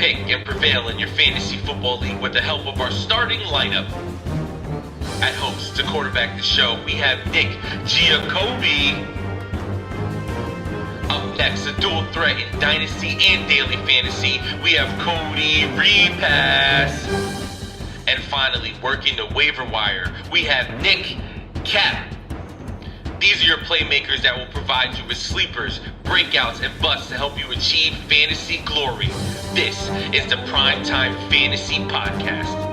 pick and prevail in your fantasy football league with the help of our starting lineup. At host to quarterback the show, we have Nick Giacobbe. Up next, a dual threat in Dynasty and Daily Fantasy, we have Cody Repass. And finally, working the waiver wire, we have Nick Cap. These are your playmakers that will provide you with sleepers, breakouts, and busts to help you achieve fantasy glory. This is the PrimeTime Fantasy Podcast.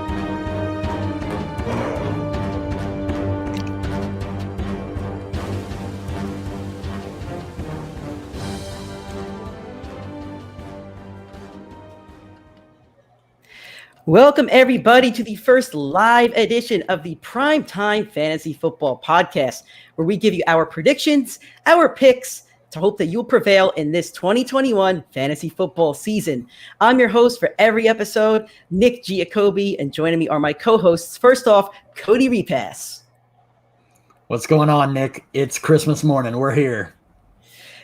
Welcome, everybody, to the first live edition of the PrimeTime Fantasy Football Podcast, where we give you our predictions, our picks, to hope that you'll prevail in this 2021 fantasy football season. I'm your host for every episode, Nick Giacobbe, and joining me are my co-hosts. First off, Cody Repass. What's going on, Nick? It's Christmas morning. We're here.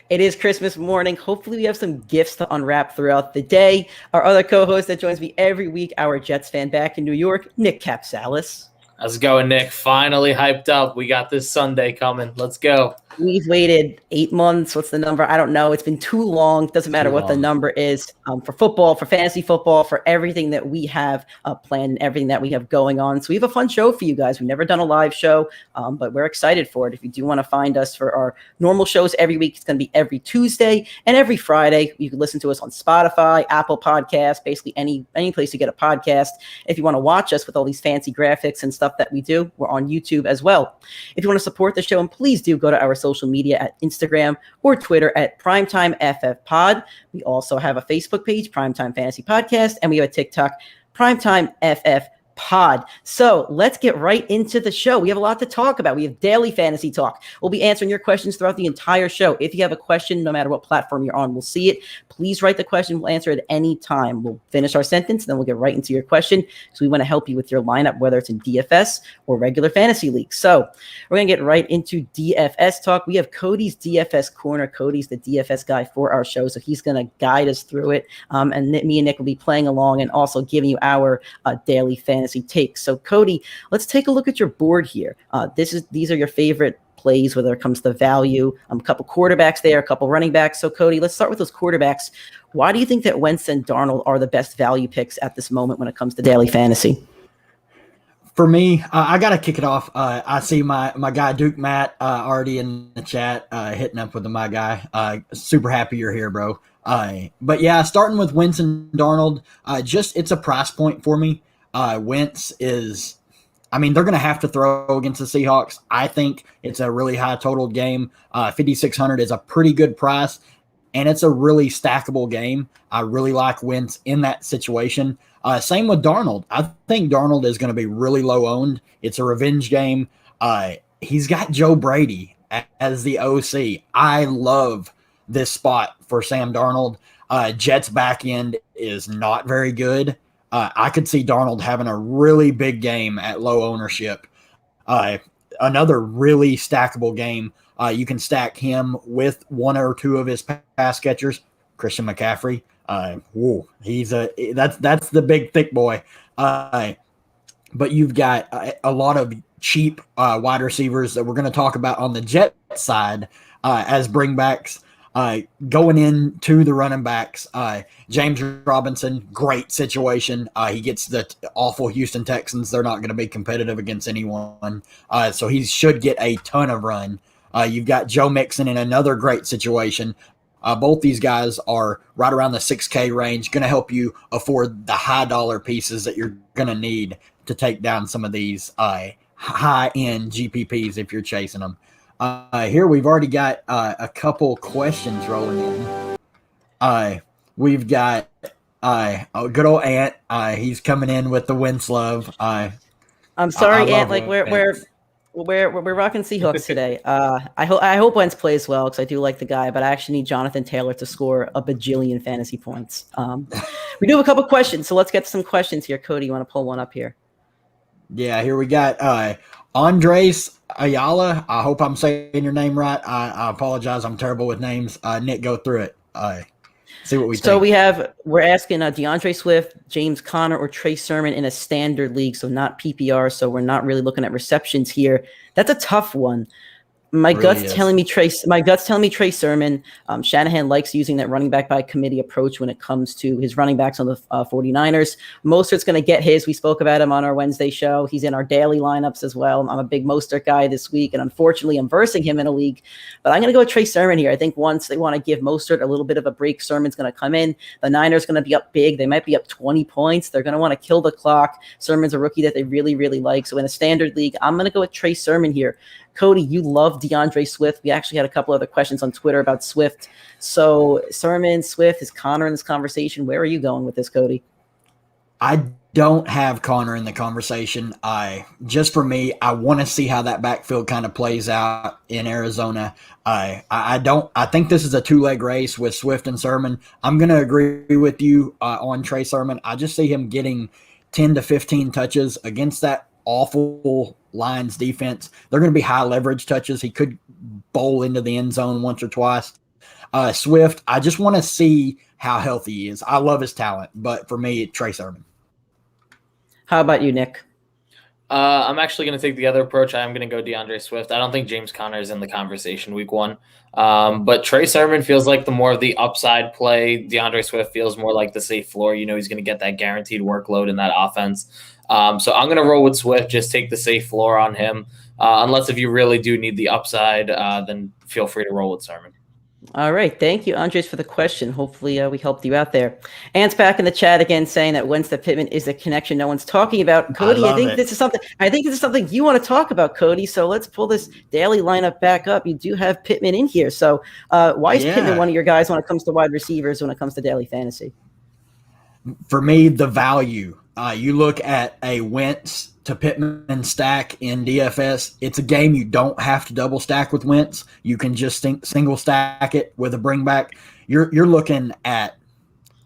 It is Christmas morning. Hopefully we have some gifts to unwrap throughout the day. Our other co-host that joins me every week, our Jets fan back in New York, Nick Capsalis. How's it going, Nick? Finally hyped up. We got this Sunday coming. Let's go. We've waited 8 months. What's the number? I don't know. It's been too long. Doesn't matter what the number is for football, for fantasy football, for everything that we have planned and everything that we have going on. So we have a fun show for you guys. We've never done a live show, but we're excited for it. If you do want to find us for our normal shows every week, it's going to be every Tuesday and every Friday. You can listen to us on Spotify, Apple Podcasts, basically any place you get a podcast. If you want to watch us with all these fancy graphics and stuff that we do, we're on YouTube as well. If you want to support the show, and please do go to our social media at Instagram or Twitter at PrimeTimeFFPod. We also have a Facebook page, PrimeTime Fantasy Podcast, and we have a TikTok, PrimeTimeFF Pod. So let's get right into the show. We have a lot to talk about. We have daily fantasy talk. We'll be answering your questions throughout the entire show. If you have a question, no matter what platform you're on, we'll see it. Please write the question. We'll answer it at any time. We'll finish our sentence, then we'll get right into your question because we want to help you with your lineup, whether it's in DFS or regular fantasy leagues. So we're going to get right into DFS talk. We have Cody's DFS Corner. Cody's the DFS guy for our show, so he's going to guide us through it. And me and Nick will be playing along and also giving you our daily fantasy takes. So Cody, let's take a look at your board here. These are your favorite plays, whether it comes to value, a couple quarterbacks there, a couple running backs. So Cody, let's start with those quarterbacks. Why do you think that Wentz and Darnold are the best value picks at this moment when it comes to daily fantasy? For me, I got to kick it off. I see my guy Duke Matt already in the chat hitting up with my guy. Super happy you're here, bro. But yeah, starting with Wentz and Darnold, it's a price point for me. Wentz is, they're going to have to throw against the Seahawks. I think it's a really high total game. 5,600 is a pretty good price, and it's a really stackable game. I really like Wentz in that situation. Same with Darnold. I think Darnold is going to be really low owned. It's a revenge game. He's got Joe Brady as the OC. I love this spot for Sam Darnold. Jets back end is not very good. I could see Darnold having a really big game at low ownership. Another really stackable game. You can stack him with one or two of his pass catchers. Christian McCaffrey. That's the big thick boy. But you've got a lot of cheap wide receivers that we're going to talk about on the Jet side as bringbacks. Going into the running backs, James Robinson, great situation. He gets the awful Houston Texans. They're not going to be competitive against anyone. So he should get a ton of run. You've got Joe Mixon in another great situation. Both these guys are right around the 6K range, going to help you afford the high dollar pieces that you're going to need to take down some of these high-end GPPs if you're chasing them. Here we've already got a couple questions rolling in. We've got good old Ant. He's coming in with the Wentz love. I'm sorry, Ant. Like we're rocking Seahawks today. I hope Wentz plays well because I do like the guy, but I actually need Jonathan Taylor to score a bajillion fantasy points. We do have a couple questions, so let's get to some questions here. Cody, you want to pull one up here? Yeah, here we got Andres Ayala. I hope I'm saying your name right. I apologize. I'm terrible with names. Nick, go through it. See what we So think. we're asking DeAndre Swift, James Conner, or Trey Sermon in a standard league, so not PPR. So we're not really looking at receptions here. That's a tough one. My gut's telling me Trey Sermon. Shanahan likes using that running back by committee approach when it comes to his running backs on the 49ers. Mostert's going to get his. We spoke about him on our Wednesday show. He's in our daily lineups as well. I'm a big Mostert guy this week, and unfortunately, I'm versing him in a league. But I'm going to go with Trey Sermon here. I think once they want to give Mostert a little bit of a break, Sermon's going to come in. The Niners going to be up big. They might be up 20 points. They're going to want to kill the clock. Sermon's a rookie that they really, really like. So in a standard league, I'm going to go with Trey Sermon here. Cody, you love DeAndre Swift. We actually had a couple other questions on Twitter about Swift. So Sermon, Swift, is Connor in this conversation? Where are you going with this, Cody? I don't have Connor in the conversation. Just for me, I want to see how that backfield kind of plays out in Arizona. I think this is a two-leg race with Swift and Sermon. I'm going to agree with you on Trey Sermon. I just see him getting 10 to 15 touches against that awful Lions defense. They're going to be high leverage touches. He could bowl into the end zone once or twice. Swift, I just want to see how healthy he is. I love his talent, but for me, Trey Sermon. How about you, Nick? I'm actually going to take the other approach. I'm going to go DeAndre Swift. I don't think James Conner is in the conversation week one. But Trey Sermon feels like the more of the upside play. DeAndre Swift feels more like the safe floor. You know, he's going to get that guaranteed workload in that offense. So I'm going to roll with Swift, just take the safe floor on him. Unless if you really do need the upside, then feel free to roll with Sermon. All right. Thank you, Andres, for the question. Hopefully we helped you out there. Ant's back in the chat again saying that Wentz to Pittman is the connection no one's talking about. Cody, I think this is something you want to talk about, Cody. So let's pull this daily lineup back up. You do have Pittman in here. So why is Pittman one of your guys when it comes to wide receivers, when it comes to daily fantasy? For me, the value. You look at a Wentz to Pittman stack in DFS. It's a game you don't have to double stack with Wentz. You can just single stack it with a bring back. You're looking at,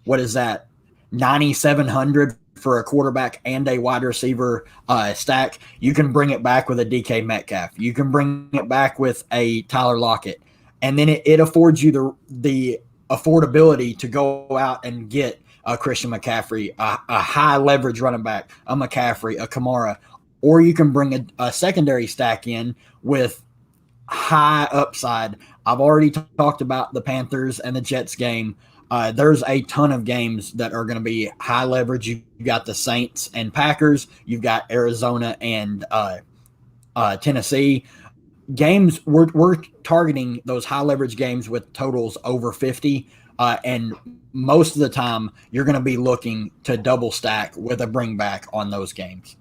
what is that, 9,700 for a quarterback and a wide receiver stack. You can bring it back with a DK Metcalf. You can bring it back with a Tyler Lockett. And then it affords you the affordability to go out and get a Christian McCaffrey, a high leverage running back, a McCaffrey, a Kamara, or you can bring a secondary stack in with high upside. I've already talked about the Panthers and the Jets game. There's a ton of games that are going to be high leverage. You've got the Saints and Packers. You've got Arizona and Tennessee. Games, we're targeting those high leverage games with totals over 50. And most of the time, you're going to be looking to double stack with a bring back on those games.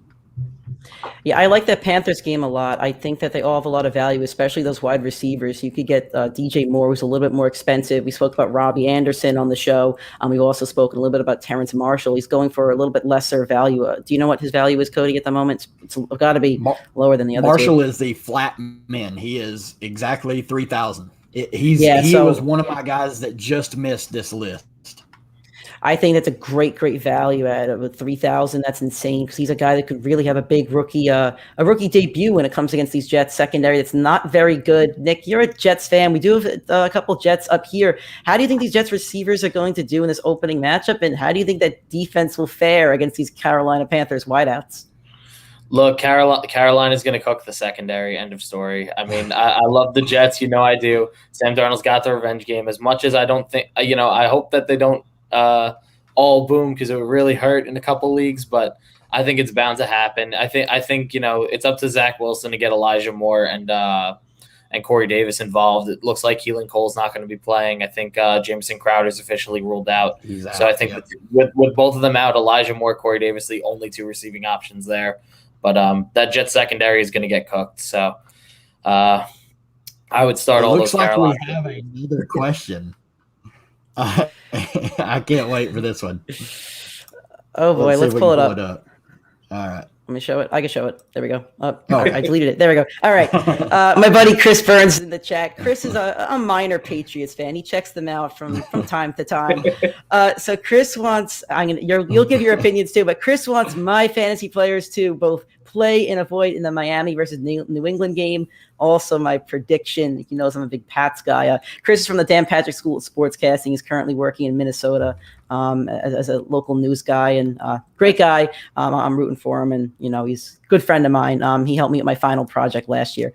Yeah, I like that Panthers game a lot. I think that they all have a lot of value, especially those wide receivers. You could get DJ Moore, who's a little bit more expensive. We spoke about Robbie Anderson on the show. We've also spoken a little bit about Terence Marshall. He's going for a little bit lesser value. Do you know what his value is, Cody, at the moment? It's got to be lower than the other Marshall two. Is the flat min. He is exactly 3,000. He was one of my guys that just missed this list. I think that's a great value at 3,000. That's insane because he's a guy that could really have a big rookie debut when it comes against these Jets secondary. That's not very good. Nick, you're a Jets fan. We do have a couple Jets up here. How do you think these Jets receivers are going to do in this opening matchup, and how do you think that defense will fare against these Carolina Panthers wideouts? Look, Carolina is going to cook the secondary. End of story. I mean, I love the Jets. You know I do. Sam Darnold's got the revenge game. As much as I don't think, I hope that they don't all boom because it would really hurt in a couple leagues, but I think it's bound to happen. I think it's up to Zach Wilson to get Elijah Moore and Corey Davis involved. It looks like Keelan Cole's not going to be playing. I think Jamison Crowder's officially ruled out. So I think with both of them out, Elijah Moore, Corey Davis, the only two receiving options there. But that Jet secondary is going to get cooked. So I would start all those Carolina. Looks like we have another question. I can't wait for this one. Oh boy, let's pull it up. All right. Let me show it. I can show it. There we go. I deleted it. There we go. All right. My buddy Chris Burns is in the chat. Chris is a minor Patriots fan. He checks them out from time to time. So Chris wants. You'll give your opinions too, but Chris wants my fantasy players to both play and avoid in the Miami versus New England game. Also, my prediction, he knows I'm a big Pats guy. Chris is from the Dan Patrick School of Sportscasting. He's currently working in Minnesota as a local news guy, and great guy. I'm rooting for him, and he's a good friend of mine. He helped me with my final project last year.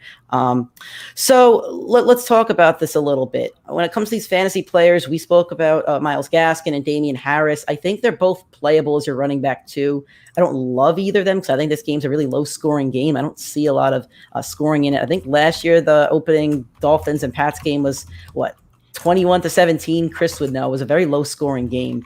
So let's talk about this a little bit. When it comes to these fantasy players, we spoke about Myles Gaskin and Damian Harris. I think they're both playable as your running back too. I don't love either of them because I think this game's a really low-scoring game. I don't see a lot of scoring in it. I think last year the opening Dolphins and Pats game was 21-17. Chris would know. It was a very low-scoring game.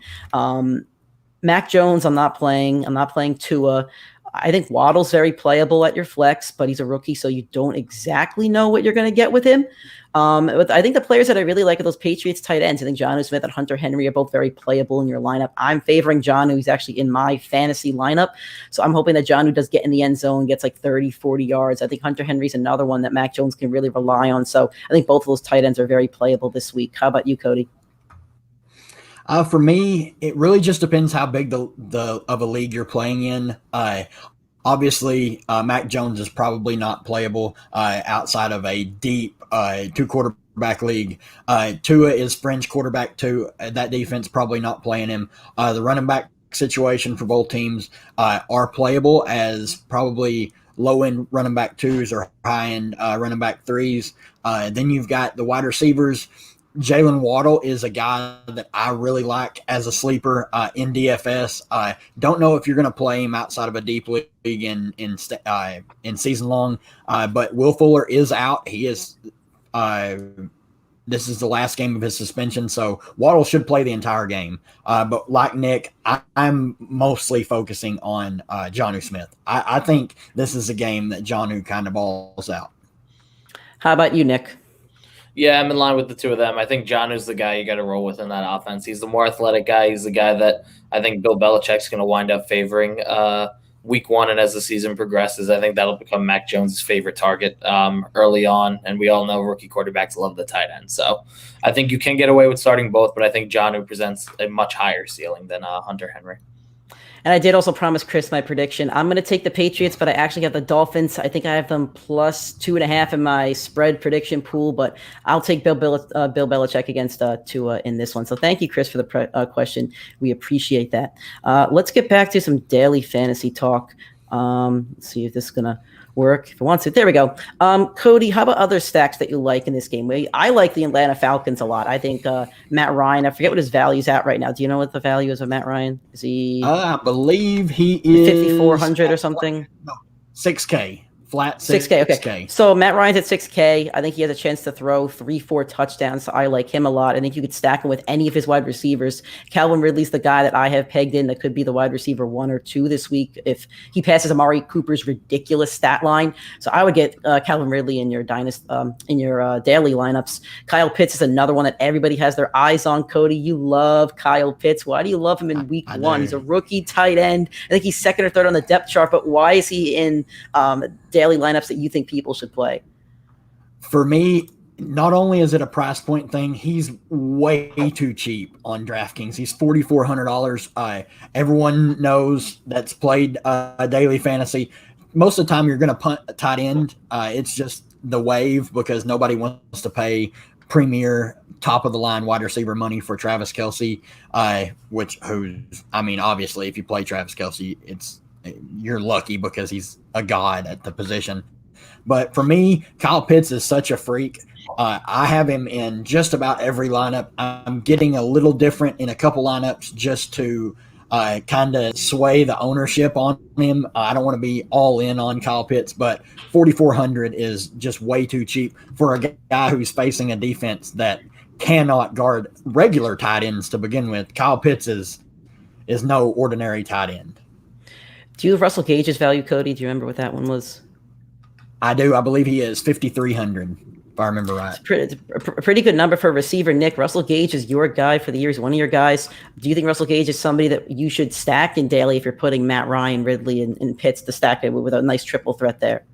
Mac Jones, I'm not playing. I'm not playing Tua. I think Waddle's very playable at your flex, but he's a rookie, so you don't exactly know what you're going to get with him. But I think the players that I really like are those Patriots tight ends. I think Jonnu Smith and Hunter Henry are both very playable in your lineup. I'm favoring Jonnu. He's actually in my fantasy lineup. So I'm hoping that Jonnu does get in the end zone, gets like 30, 40 yards. I think Hunter Henry's another one that Mac Jones can really rely on. So I think both of those tight ends are very playable this week. How about you, Cody? For me, it really just depends how big the of a league you're playing in. Obviously, Mac Jones is probably not playable outside of a deep two-quarterback league. Tua is fringe quarterback too. That defense probably not playing him. The running back situation for both teams are playable as probably low-end running back twos or high-end running back threes. Then you've got the wide receivers. Jalen Waddle is a guy that I really like as a sleeper in DFS. Don't know if you're going to play him outside of a deep league in season long, but Will Fuller is out. He is. This is the last game of his suspension, so Waddle should play the entire game. But like Nick, I'm mostly focusing on Jonnu Smith. I think this is a game that Jonnu kind of balls out. How about you, Nick? Yeah, I'm in line with the two of them. I think Jonnu's the guy you got to roll with in that offense. He's the more athletic guy. He's the guy that I think Bill Belichick's going to wind up favoring week one, and as the season progresses, I think that'll become Mac Jones' favorite target early on, and we all know rookie quarterbacks love the tight end. So I think you can get away with starting both, but I think Jonnu presents a much higher ceiling than Hunter Henry. And I did also promise Chris my prediction. I'm going to take the Patriots, but I actually have the Dolphins. I think I have them plus 2.5 in my spread prediction pool, but I'll take Bill Belichick against Tua in this one. So thank you, Chris, for the question. We appreciate that. Let's get back to some daily fantasy talk. Let's see if this is going to work. If it wants to. There we go. Cody, how about other stacks that you like in this game? I like the Atlanta Falcons a lot. I think Matt Ryan, I forget what his value is at right now. Do you know what the value is of Matt Ryan? Is he? I believe he is 5,400 or something. No, 6K. Flat 6K. Okay. So Matt Ryan's at 6K. I think he has a chance to throw 3-4 touchdowns. So I like him a lot. I think you could stack him with any of his wide receivers. Calvin Ridley's the guy that I have pegged in that could be the wide receiver 1 or 2 this week if he passes Amari Cooper's ridiculous stat line. So I would get Calvin Ridley in your daily lineups. Kyle Pitts is another one that everybody has their eyes on. Cody, you love Kyle Pitts. Why do you love him in week 1? He's a rookie tight end. I think he's second or third on the depth chart, but why is he in daily lineups that you think people should play? For me, not only is it a price point thing, he's way too cheap on DraftKings. He's $4,400. Everyone knows that's played daily fantasy. Most of the time, you're going to punt a tight end. It's just the wave because nobody wants to pay premier top of the line wide receiver money for Travis Kelce. Obviously, if you play Travis Kelce, you're lucky because he's a god at the position. But for me, Kyle Pitts is such a freak. I have him in just about every lineup. I'm getting a little different in a couple lineups just to kind of sway the ownership on him. I don't want to be all in on Kyle Pitts, but 4,400 is just way too cheap for a guy who's facing a defense that cannot guard regular tight ends to begin with. Kyle Pitts is no ordinary tight end. Do you have Russell Gage's value, Cody? Do you remember what that one was? I do. I believe he is 5,300, if I remember right. It's a pretty good number for a receiver, Nick. Russell Gage is your guy for the year. He's one of your guys. Do you think Russell Gage is somebody that you should stack in daily if you're putting Matt Ryan, Ridley, and Pitts to stack it with a nice triple threat there?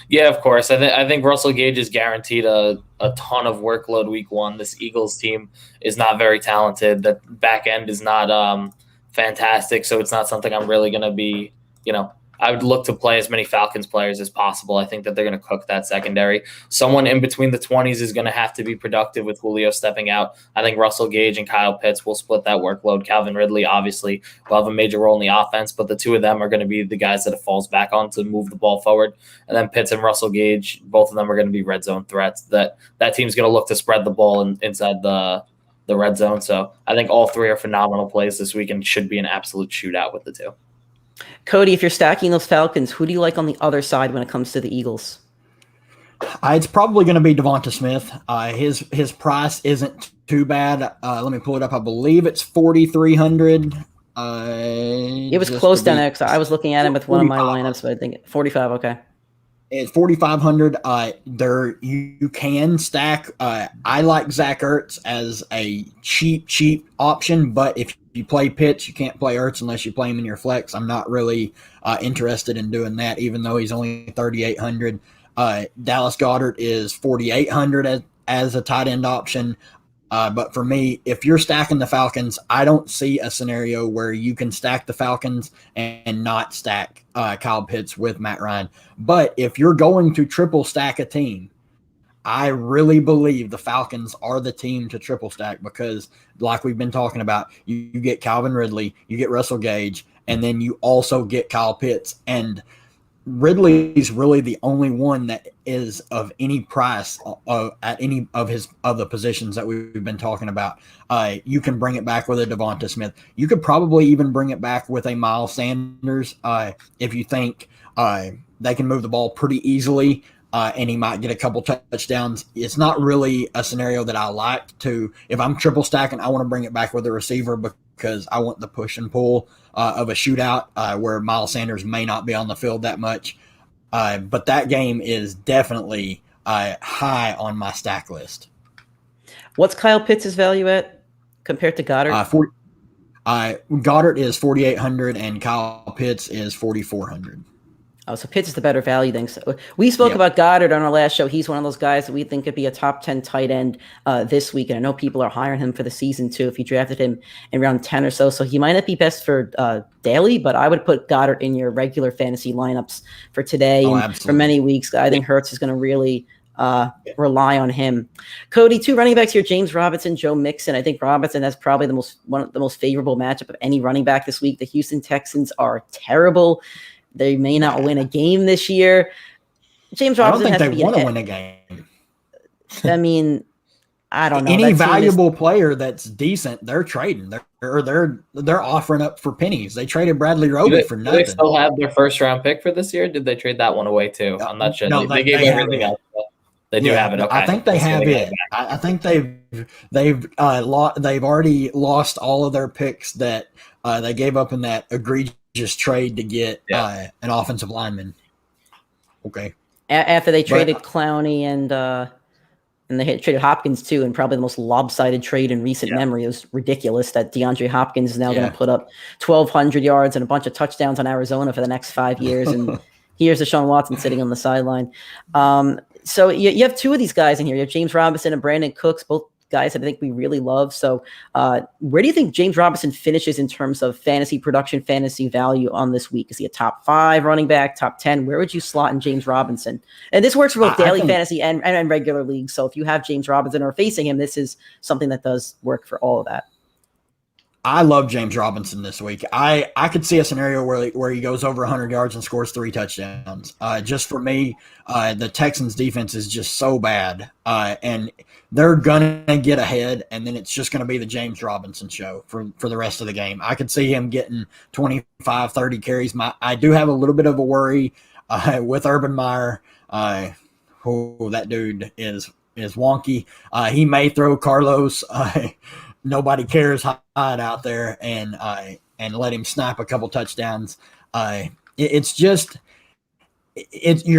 Yeah, of course. I think Russell Gage is guaranteed a ton of workload week 1. This Eagles team is not very talented. The back end is not fantastic, so it's not something I'm really going to be, I would look to play as many Falcons players as possible. I think that they're going to cook that secondary. Someone in between the 20s is going to have to be productive with Julio stepping out. I think Russell Gage and Kyle Pitts will split that workload. Calvin Ridley, obviously, will have a major role in the offense, but the two of them are going to be the guys that it falls back on to move the ball forward. And then Pitts and Russell Gage, both of them are going to be red zone threats. That team's going to look to spread the ball inside the red zone. So I think all three are phenomenal plays this week and should be an absolute shootout with the two. Cody, if you're stacking those Falcons, who do you like on the other side when it comes to the Eagles? It's probably going to be Devonta Smith. His price isn't too bad. Let me pull it up. I believe it's 4,300. It was close down there. I was looking at him with one of my lineups, but I think 45. Okay. It's 4,500. There you can stack. I like Zach Ertz as a cheap option, but if you play Pitts, you can't play Ertz unless you play him in your flex. I'm not really interested in doing that, even though he's only 3,800. Dallas Goedert is 4,800 as a tight end option. But for me, if you're stacking the Falcons, I don't see a scenario where you can stack the Falcons and not stack Kyle Pitts with Matt Ryan. But if you're going to triple stack a team, I really believe the Falcons are the team to triple stack because, like we've been talking about, you get Calvin Ridley, you get Russell Gage, and then you also get Kyle Pitts. And Ridley's really the only one that is of any price at any of the positions that we've been talking about. You can bring it back with a Devonta Smith. You could probably even bring it back with a Miles Sanders if you think they can move the ball pretty easily and he might get a couple touchdowns. It's not really a scenario that I like to. If I'm triple stacking, I want to bring it back with a receiver because I want the push and pull of a shootout where Miles Sanders may not be on the field that much. But that game is definitely high on my stack list. What's Kyle Pitts' value at compared to Goddard? Goddard is 4,800 and Kyle Pitts is 4,400. Oh, so Pitts is the better value then. So we spoke about Goddard on our last show. He's one of those guys that we think could be a top 10 tight end this week. And I know people are hiring him for the season too if you drafted him in round 10 or so. So he might not be best for daily, but I would put Goddard in your regular fantasy lineups for today and for many weeks. I think Hurts is going to really rely on him. Cody, two running backs here, James Robinson, Joe Mixon. I think Robinson has probably one of the most favorable matchup of any running back this week. The Houston Texans are terrible. They may not win a game this year. James Robinson I don't think they want to win a game. I mean, I don't know. Any valuable player that's decent, they're trading. They're offering up for pennies. They traded Bradley Roby for nothing. Do they still have their first round pick for this year? Did they trade that one away too? I'm not sure. No, they gave everything else. They do have it. Okay. I think they have it. I think they've already lost all of their picks that they gave up in that egregious trade to get an offensive lineman. Okay. After they traded Clowney and they had traded Hopkins too, and probably the most lopsided trade in recent memory. It was ridiculous that DeAndre Hopkins is now going to put up 1,200 yards and a bunch of touchdowns on Arizona for the next 5 years, and here's Deshaun Watson sitting on the sideline. So you have two of these guys in here. You have James Robinson and Brandon Cooks, both guys that I think we really love. So where do you think James Robinson finishes in terms of fantasy production, fantasy value on this week? Is he a top 5 running back, top 10? Where would you slot in James Robinson? And this works for both daily fantasy and regular leagues. So if you have James Robinson or facing him, this is something that does work for all of that. I love James Robinson this week. I could see a scenario where he goes over 100 yards and scores 3 touchdowns. Just for me, the Texans defense is just so bad, and they're going to get ahead, and then it's just going to be the James Robinson show for the rest of the game. I could see him getting 25, 30 carries. I do have a little bit of a worry with Urban Meyer. That dude is wonky. He may throw Carlos nobody cares hide out there and let him snap a couple touchdowns. You're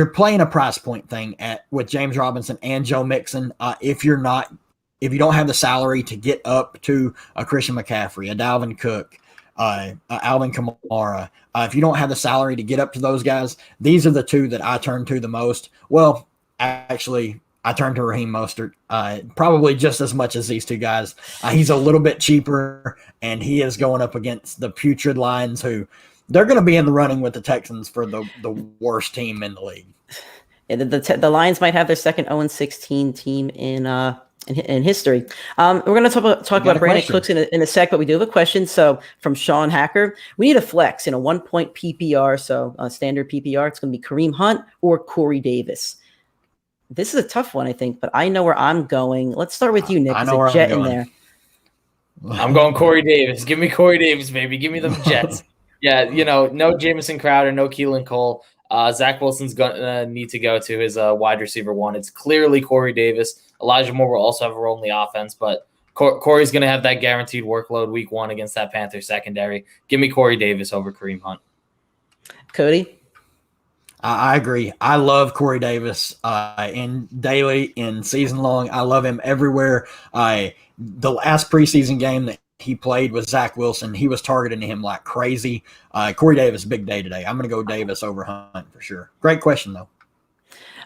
playing a price point thing with James Robinson and Joe Mixon. If you don't have the salary to get up to a Christian McCaffrey, a Dalvin Cook, Alvin Kamara, if you don't have the salary to get up to those guys, these are the two that I turn to the most. Well, actually, I turn to Raheem Mostert probably just as much as these two guys. He's a little bit cheaper, and he is going up against the putrid Lions who they're going to be in the running with the Texans for the worst team in the league. And the Lions might have their second 0-16 team in history. We're going to talk about Brandon Cooks in a sec, but we do have a question. So from Sean Hacker, we need a flex in a 1-point PPR. So standard PPR, it's going to be Kareem Hunt or Corey Davis. This is a tough one, I think, but I know where I'm going. Let's start with you, Nick. I know where I'm going. In there. I'm going Corey Davis. Give me Corey Davis, baby. Give me them Jets. Yeah, no Jamison Crowder, no Keelan Cole. Zach Wilson's going to need to go to his wide receiver one. It's clearly Corey Davis. Elijah Moore will also have a role in the offense, but Corey's going to have that guaranteed workload week 1 against that Panthers secondary. Give me Corey Davis over Kareem Hunt. Cody? I agree. I love Corey Davis in daily, in season long. I love him everywhere. The last preseason game that he played with Zach Wilson, he was targeting him like crazy. Corey Davis, big day today. I'm going to go Davis over Hunt for sure. Great question, though.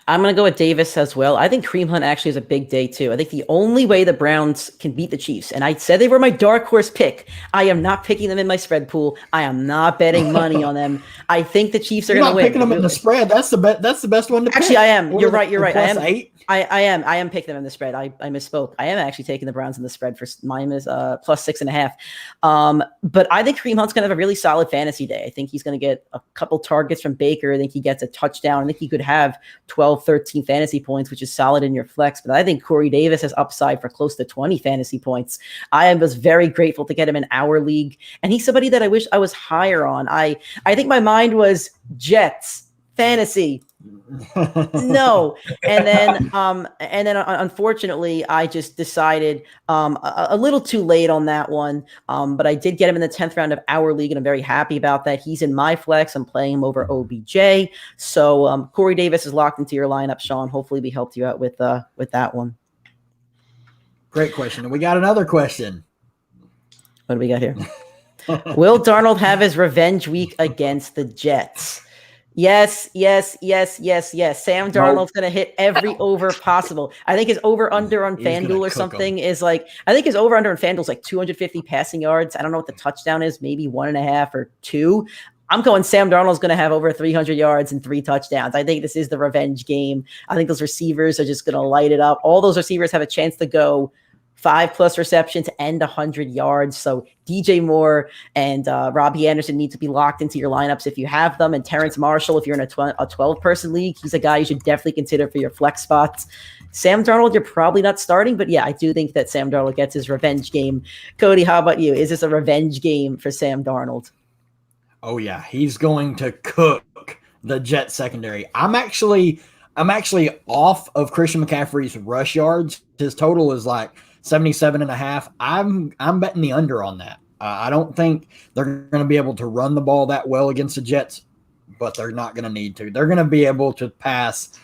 I'm going to go with Davis as well. I think Kareem Hunt actually is a big day, too. I think the only way the Browns can beat the Chiefs, and I said they were my dark horse pick. I am not picking them in my spread pool. I am not betting money on them. I think the Chiefs are going to win. You're not picking them in the spread. That's the best one to pick. Actually, I am. You're right. I am. 8? I am picking them in the spread. I misspoke. I am actually taking the Browns in the spread for minus plus 6.5. But I think Kareem Hunt's going to have a really solid fantasy day. I think he's going to get a couple targets from Baker. I think he gets a touchdown. I think he could have 12, 13 fantasy points, which is solid in your flex. But I think Corey Davis has upside for close to 20 fantasy points. I was very grateful to get him in our league. And he's somebody that I wish I was higher on. I think my mind was Jets, fantasy, no. And then unfortunately I just decided a little too late on that one. But I did get him in the 10th round of our league, and I'm very happy about that. He's in my flex. I'm playing him over OBJ. So Corey Davis is locked into your lineup, Sean. Hopefully we helped you out with that one. Great question. And we got another question. What do we got here? Will Darnold have his revenge week against the Jets? Yes. Sam Darnold's going to hit every over possible. I think his over-under on FanDuel or something is like, I think his over-under on FanDuel is like 250 passing yards. I don't know what the touchdown is, maybe 1.5 or 2. I'm going Sam Darnold's going to have over 300 yards and 3 touchdowns. I think this is the revenge game. I think those receivers are just going to light it up. All those receivers have a chance to go 5+ receptions and 100 yards. So DJ Moore and Robbie Anderson need to be locked into your lineups if you have them. And Terence Marshall, if you're in a 12-person league, he's a guy you should definitely consider for your flex spots. Sam Darnold, you're probably not starting, but yeah, I do think that Sam Darnold gets his revenge game. Cody, how about you? Is this a revenge game for Sam Darnold? Oh yeah, he's going to cook the Jet secondary. I'm actually off of Christian McCaffrey's rush yards. His total is like 77.5. I'm betting the under on that. I don't think they're going to be able to run the ball that well against the Jets, but they're not going to need to. They're going to be able to pass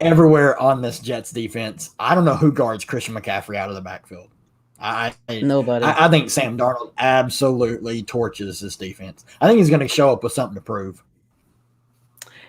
everywhere on this Jets defense. I don't know who guards Christian McCaffrey out of the backfield. Nobody. I think Sam Darnold absolutely torches this defense. I think he's going to show up with something to prove.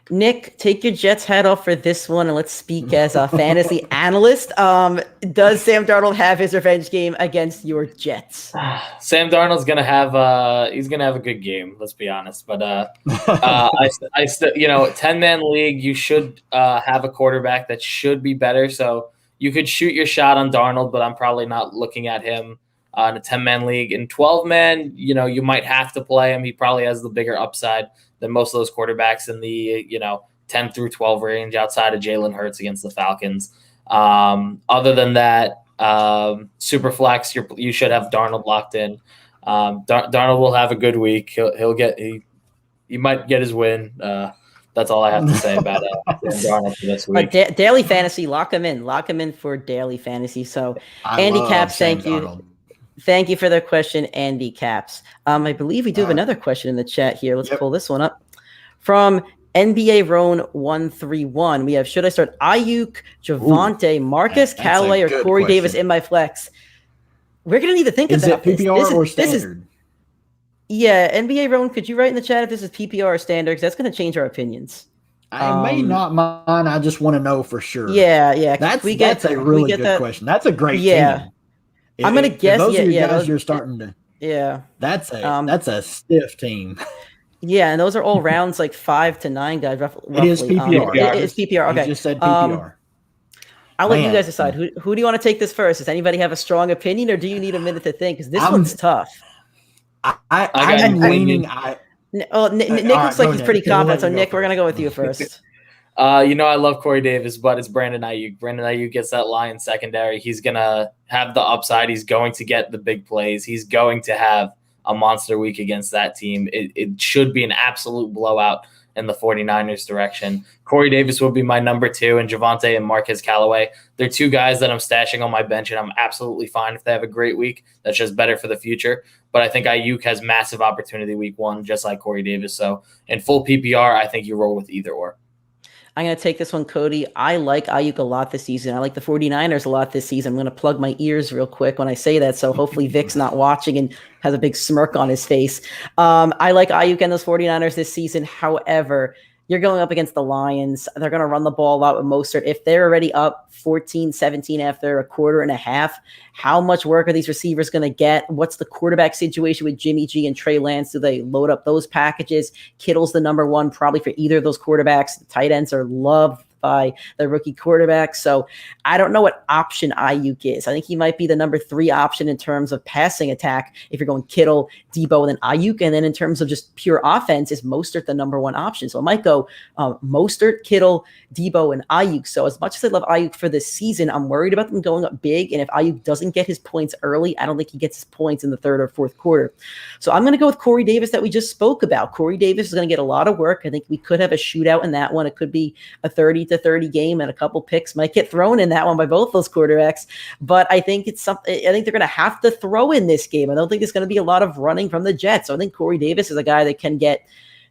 Nick, take your Jets hat off for this one, and let's speak as a fantasy analyst. Does Sam Darnold have his revenge game against your Jets? Sam Darnold's gonna have a good game. Let's be honest, but I still 10-man league. You should have a quarterback that should be better. So you could shoot your shot on Darnold, but I'm probably not looking at him in a 10-man league. In 12-man, you might have to play him. He probably has the bigger upside than most of those quarterbacks in the 10 through 12 range outside of Jalen Hurts against the Falcons. Other than that, super flex, you should have Darnold locked in. Darnold will have a good week. He might get his win. That's all I have to say about Darnold for this week. Daily fantasy, lock him in for daily fantasy. So Andy Caps, thank you. Darnold. Thank you for the question, Andy Caps. I believe we do have another question in the chat here. Let's pull this one up. From NBA Roan 131, we have, should I start Ayuk, Javonte, Marcus Callaway, or Corey Davis in my flex? We're going to need to think about this. Is it PPR or standard? Yeah, NBA Roan, could you write in the chat if this is PPR or standard? Because that's going to change our opinions. I may not mind. I just want to know for sure. Yeah. That's a really good question. That's a great team. I'm going to guess. Those are guys you're starting to. Yeah. That's a stiff team. Yeah, and those are all rounds like 5 to 9 guys. Roughly. It is PPR. It is PPR. Okay, You just said PPR. I'll let you guys decide. Who do you want to take this first? Does anybody have a strong opinion, or do you need a minute to think? Because this one's tough. I'm leaning. Nick looks like he's pretty confident. So Nick, we're gonna go with you first. I love Corey Davis, but it's Brandon Ayuk. Brandon Ayuk gets that Lions secondary. He's gonna have the upside. He's going to get the big plays. He's going to have a monster week against that team. It should be an absolute blowout in the 49ers direction. Corey Davis will be my number 2, and Javonte and Marquez Callaway. They're 2 guys that I'm stashing on my bench, and I'm absolutely fine if they have a great week. That's just better for the future. But I think Ayuk has massive opportunity week 1, just like Corey Davis. So in full PPR, I think you roll with either or. I'm going to take this one, Cody. I like Ayuk a lot this season. I like the 49ers a lot this season. I'm going to plug my ears real quick when I say that, so hopefully Vic's not watching and has a big smirk on his face. I like Ayuk and those 49ers this season. However, you're going up against the Lions. They're going to run the ball a lot with Mostert. If they're already up 14-17 after a quarter and a half, how much work are these receivers going to get? What's the quarterback situation with Jimmy G and Trey Lance? Do they load up those packages? Kittle's the number 1 probably for either of those quarterbacks. The tight ends are loved by the rookie quarterback. So I don't know what option Ayuk is. I think he might be the number 3 option in terms of passing attack if you're going Kittle, Debo, and then Ayuk. And then in terms of just pure offense, is Mostert the number 1 option? So it might go Mostert, Kittle, Debo, and Ayuk. So as much as I love Ayuk for this season, I'm worried about them going up big. And if Ayuk doesn't get his points early, I don't think he gets his points in the 3rd or 4th quarter. So I'm going to go with Corey Davis that we just spoke about. Corey Davis is going to get a lot of work. I think we could have a shootout in that one. It could be a 30-30 game, and a couple picks might get thrown in that one by both those quarterbacks. But I think it's something. I think they're going to have to throw in this game. I don't think there's going to be a lot of running from the Jets. So I think Corey Davis is a guy that can get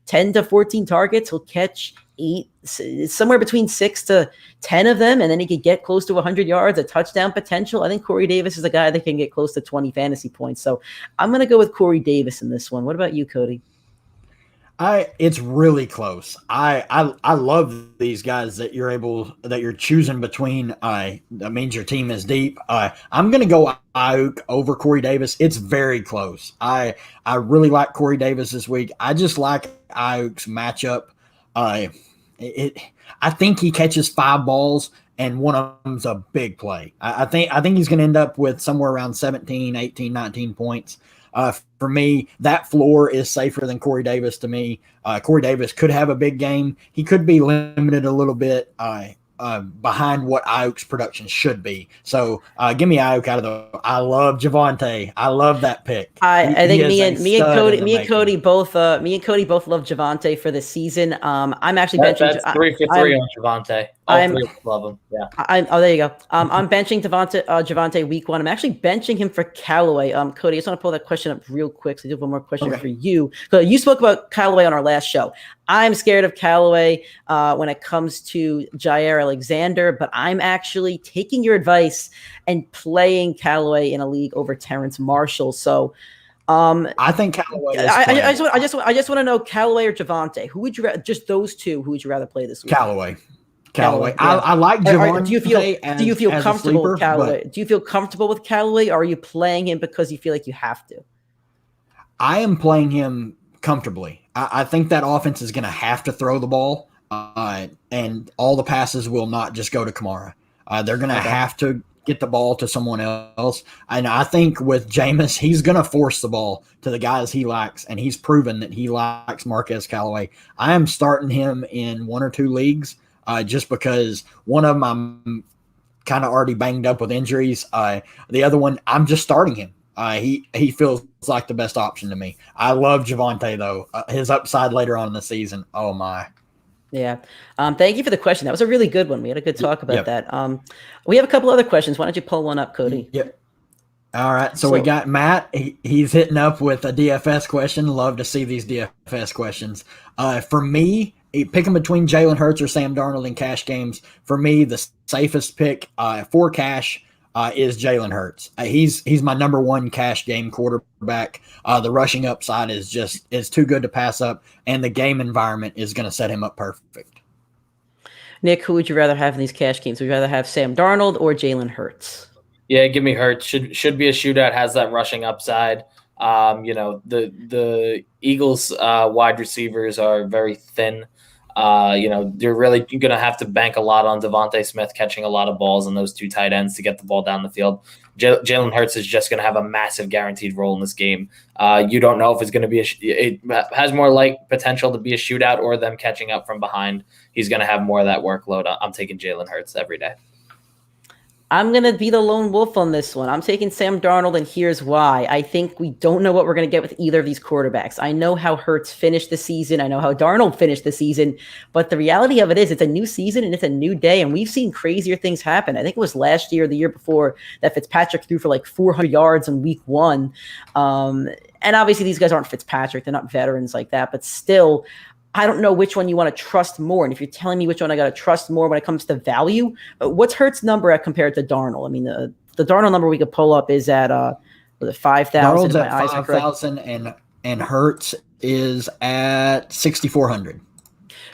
10 to 14 targets. He'll catch 8, somewhere between 6 to 10 of them, and then he could get close to 100 yards, a touchdown potential. I think Corey Davis is a guy that can get close to 20 fantasy points. So I'm going to go with Corey Davis in this one. What about you, Cody? It's really close. I love these guys that you're choosing between. That means your team is deep. I'm gonna go Ayuk over Corey Davis. It's very close. I really like Corey Davis this week. I just like Ayuk's matchup. I think he catches 5 balls and one of them's a big play. I think he's gonna end up with somewhere around 17, 18, 19 points. For me, that floor is safer than Corey Davis to me. Corey Davis could have a big game. He could be limited a little bit behind what Ayuk's production should be. So give me Ayuk out of the. I love Javonte. I love that pick. I think me and Cody both love Javonte for the season. I'm actually benching. That's 3 for 3 on Javonte. All 3 love him. Yeah. There you go. I'm benching Javonte week 1. I'm actually benching him for Callaway. Cody, I just want to pull that question up real quick. So I do have one more question for you. So you spoke about Callaway on our last show. I'm scared of Callaway when it comes to Jair Alexander, but I'm actually taking your advice and playing Callaway in a league over Terence Marshall. So I think Callaway is I just want to know Callaway or Javonte. Who would you just those two? Who would you rather play this week? Callaway. Yeah. I like Javonte. Do you feel comfortable with Callaway? Do you feel comfortable with Callaway, or are you playing him because you feel like you have to? I am playing him comfortably. I think that offense is going to have to throw the ball, and all the passes will not just go to Kamara. They're going to have to get the ball to someone else. And I think with Jameis, he's going to force the ball to the guys he likes, and he's proven that he likes Marquez Callaway. I am starting him in 1 or 2 leagues just because one of them I'm kind of already banged up with injuries. The other one, I'm just starting him. He feels like the best option to me. I love Javonte, though. His upside later on in the season, oh, my. Yeah. Thank you for the question. That was a really good one. We had a good talk about that. We have a couple other questions. Why don't you pull one up, Cody? Yep. All right. So we got Matt. He's hitting up with a DFS question. Love to see these DFS questions. For me, picking between Jalen Hurts or Sam Darnold in cash games, for me, the safest pick for cash is Jalen Hurts. He's my number 1 cash game quarterback. The rushing upside is too good to pass up, and the game environment is going to set him up perfect. Nick, who would you rather have in these cash games? Would you rather have Sam Darnold or Jalen Hurts? Yeah, give me Hurts. Should be a shootout. Has that rushing upside. The Eagles wide receivers are very thin. You're really going to have to bank a lot on Devonta Smith catching a lot of balls and those two tight ends to get the ball down the field. Jalen Hurts is just going to have a massive guaranteed role in this game. You don't know if it's going to be it has more potential to be a shootout or them catching up from behind. He's going to have more of that workload. I'm taking Jalen Hurts every day. I'm going to be the lone wolf on this one. I'm taking Sam Darnold, and here's why. I think we don't know what we're going to get with either of these quarterbacks. I know how Hurts finished the season. I know how Darnold finished the season. But the reality of it is it's a new season and it's a new day, and we've seen crazier things happen. I think it was last year or the year before that Fitzpatrick threw for like 400 yards in week 1. And obviously these guys aren't Fitzpatrick. They're not veterans like that. But still, I don't know which one you want to trust more. And if you're telling me which one I got to trust more when it comes to value, what's Hurts' number at compared to Darnold? I mean, the Darnold number we could pull up is at 5,000. Darnold's at 5,000 and Hurts is at 6,400.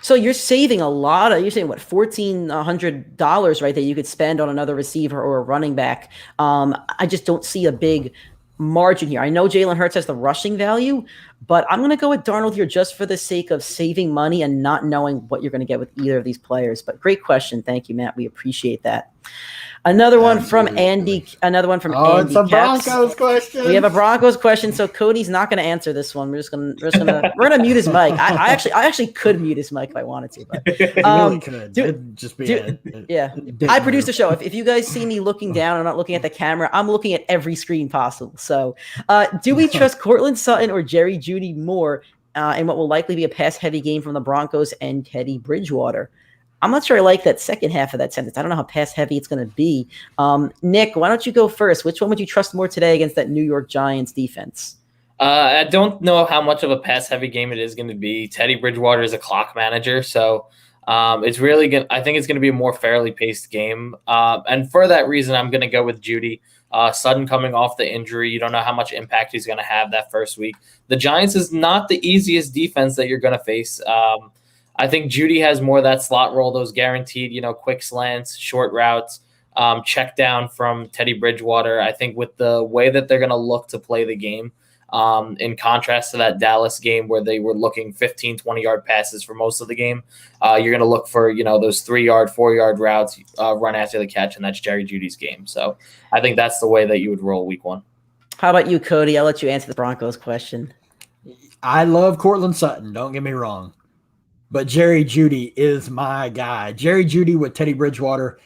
So you're saving a lot you're saying what, $1,400 right that you could spend on another receiver or a running back. I just don't see a big margin here. I know Jalen Hurts has the rushing value, but I'm going to go with Darnold here just for the sake of saving money and not knowing what you're going to get with either of these players. But great question. Thank you, Matt. We appreciate that. Another one from Andy. Another one from Andy. It's a Broncos question. We have a Broncos question, so Cody's not going to answer this one. We're gonna mute his mic. I actually could mute his mic if I wanted to. But really could. I produce the show. If you guys see me looking down, I'm not looking at the camera. I'm looking at every screen possible. So, do we trust Courtland Sutton or Jerry Jeudy more in what will likely be a pass-heavy game from the Broncos and Teddy Bridgewater? I'm not sure I like that second half of that sentence. I don't know how pass heavy it's going to be. Nick, why don't you go first? Which one would you trust more today against that New York Giants defense? I don't know how much of a pass heavy game it is going to be. Teddy Bridgewater is a clock manager, so it's really going. I think it's going to be a more fairly paced game. And for that reason, I'm going to go with Jeudy. Sutton coming off the injury, you don't know how much impact he's going to have that first week. The Giants is not the easiest defense that you're going to face. I think Jeudy has more of that slot role, those guaranteed, quick slants, short routes, check down from Teddy Bridgewater. I think with the way that they're going to look to play the game, in contrast to that Dallas game where they were looking 15, 20-yard passes for most of the game, you're going to look for, those 3-yard, 4-yard routes, run after the catch, and that's Jerry Jeudy's game. So I think that's the way that you would roll week 1. How about you, Cody? I'll let you answer the Broncos question. I love Courtland Sutton, don't get me wrong. But Jerry Jeudy is my guy. Jerry Jeudy with Teddy Bridgewater,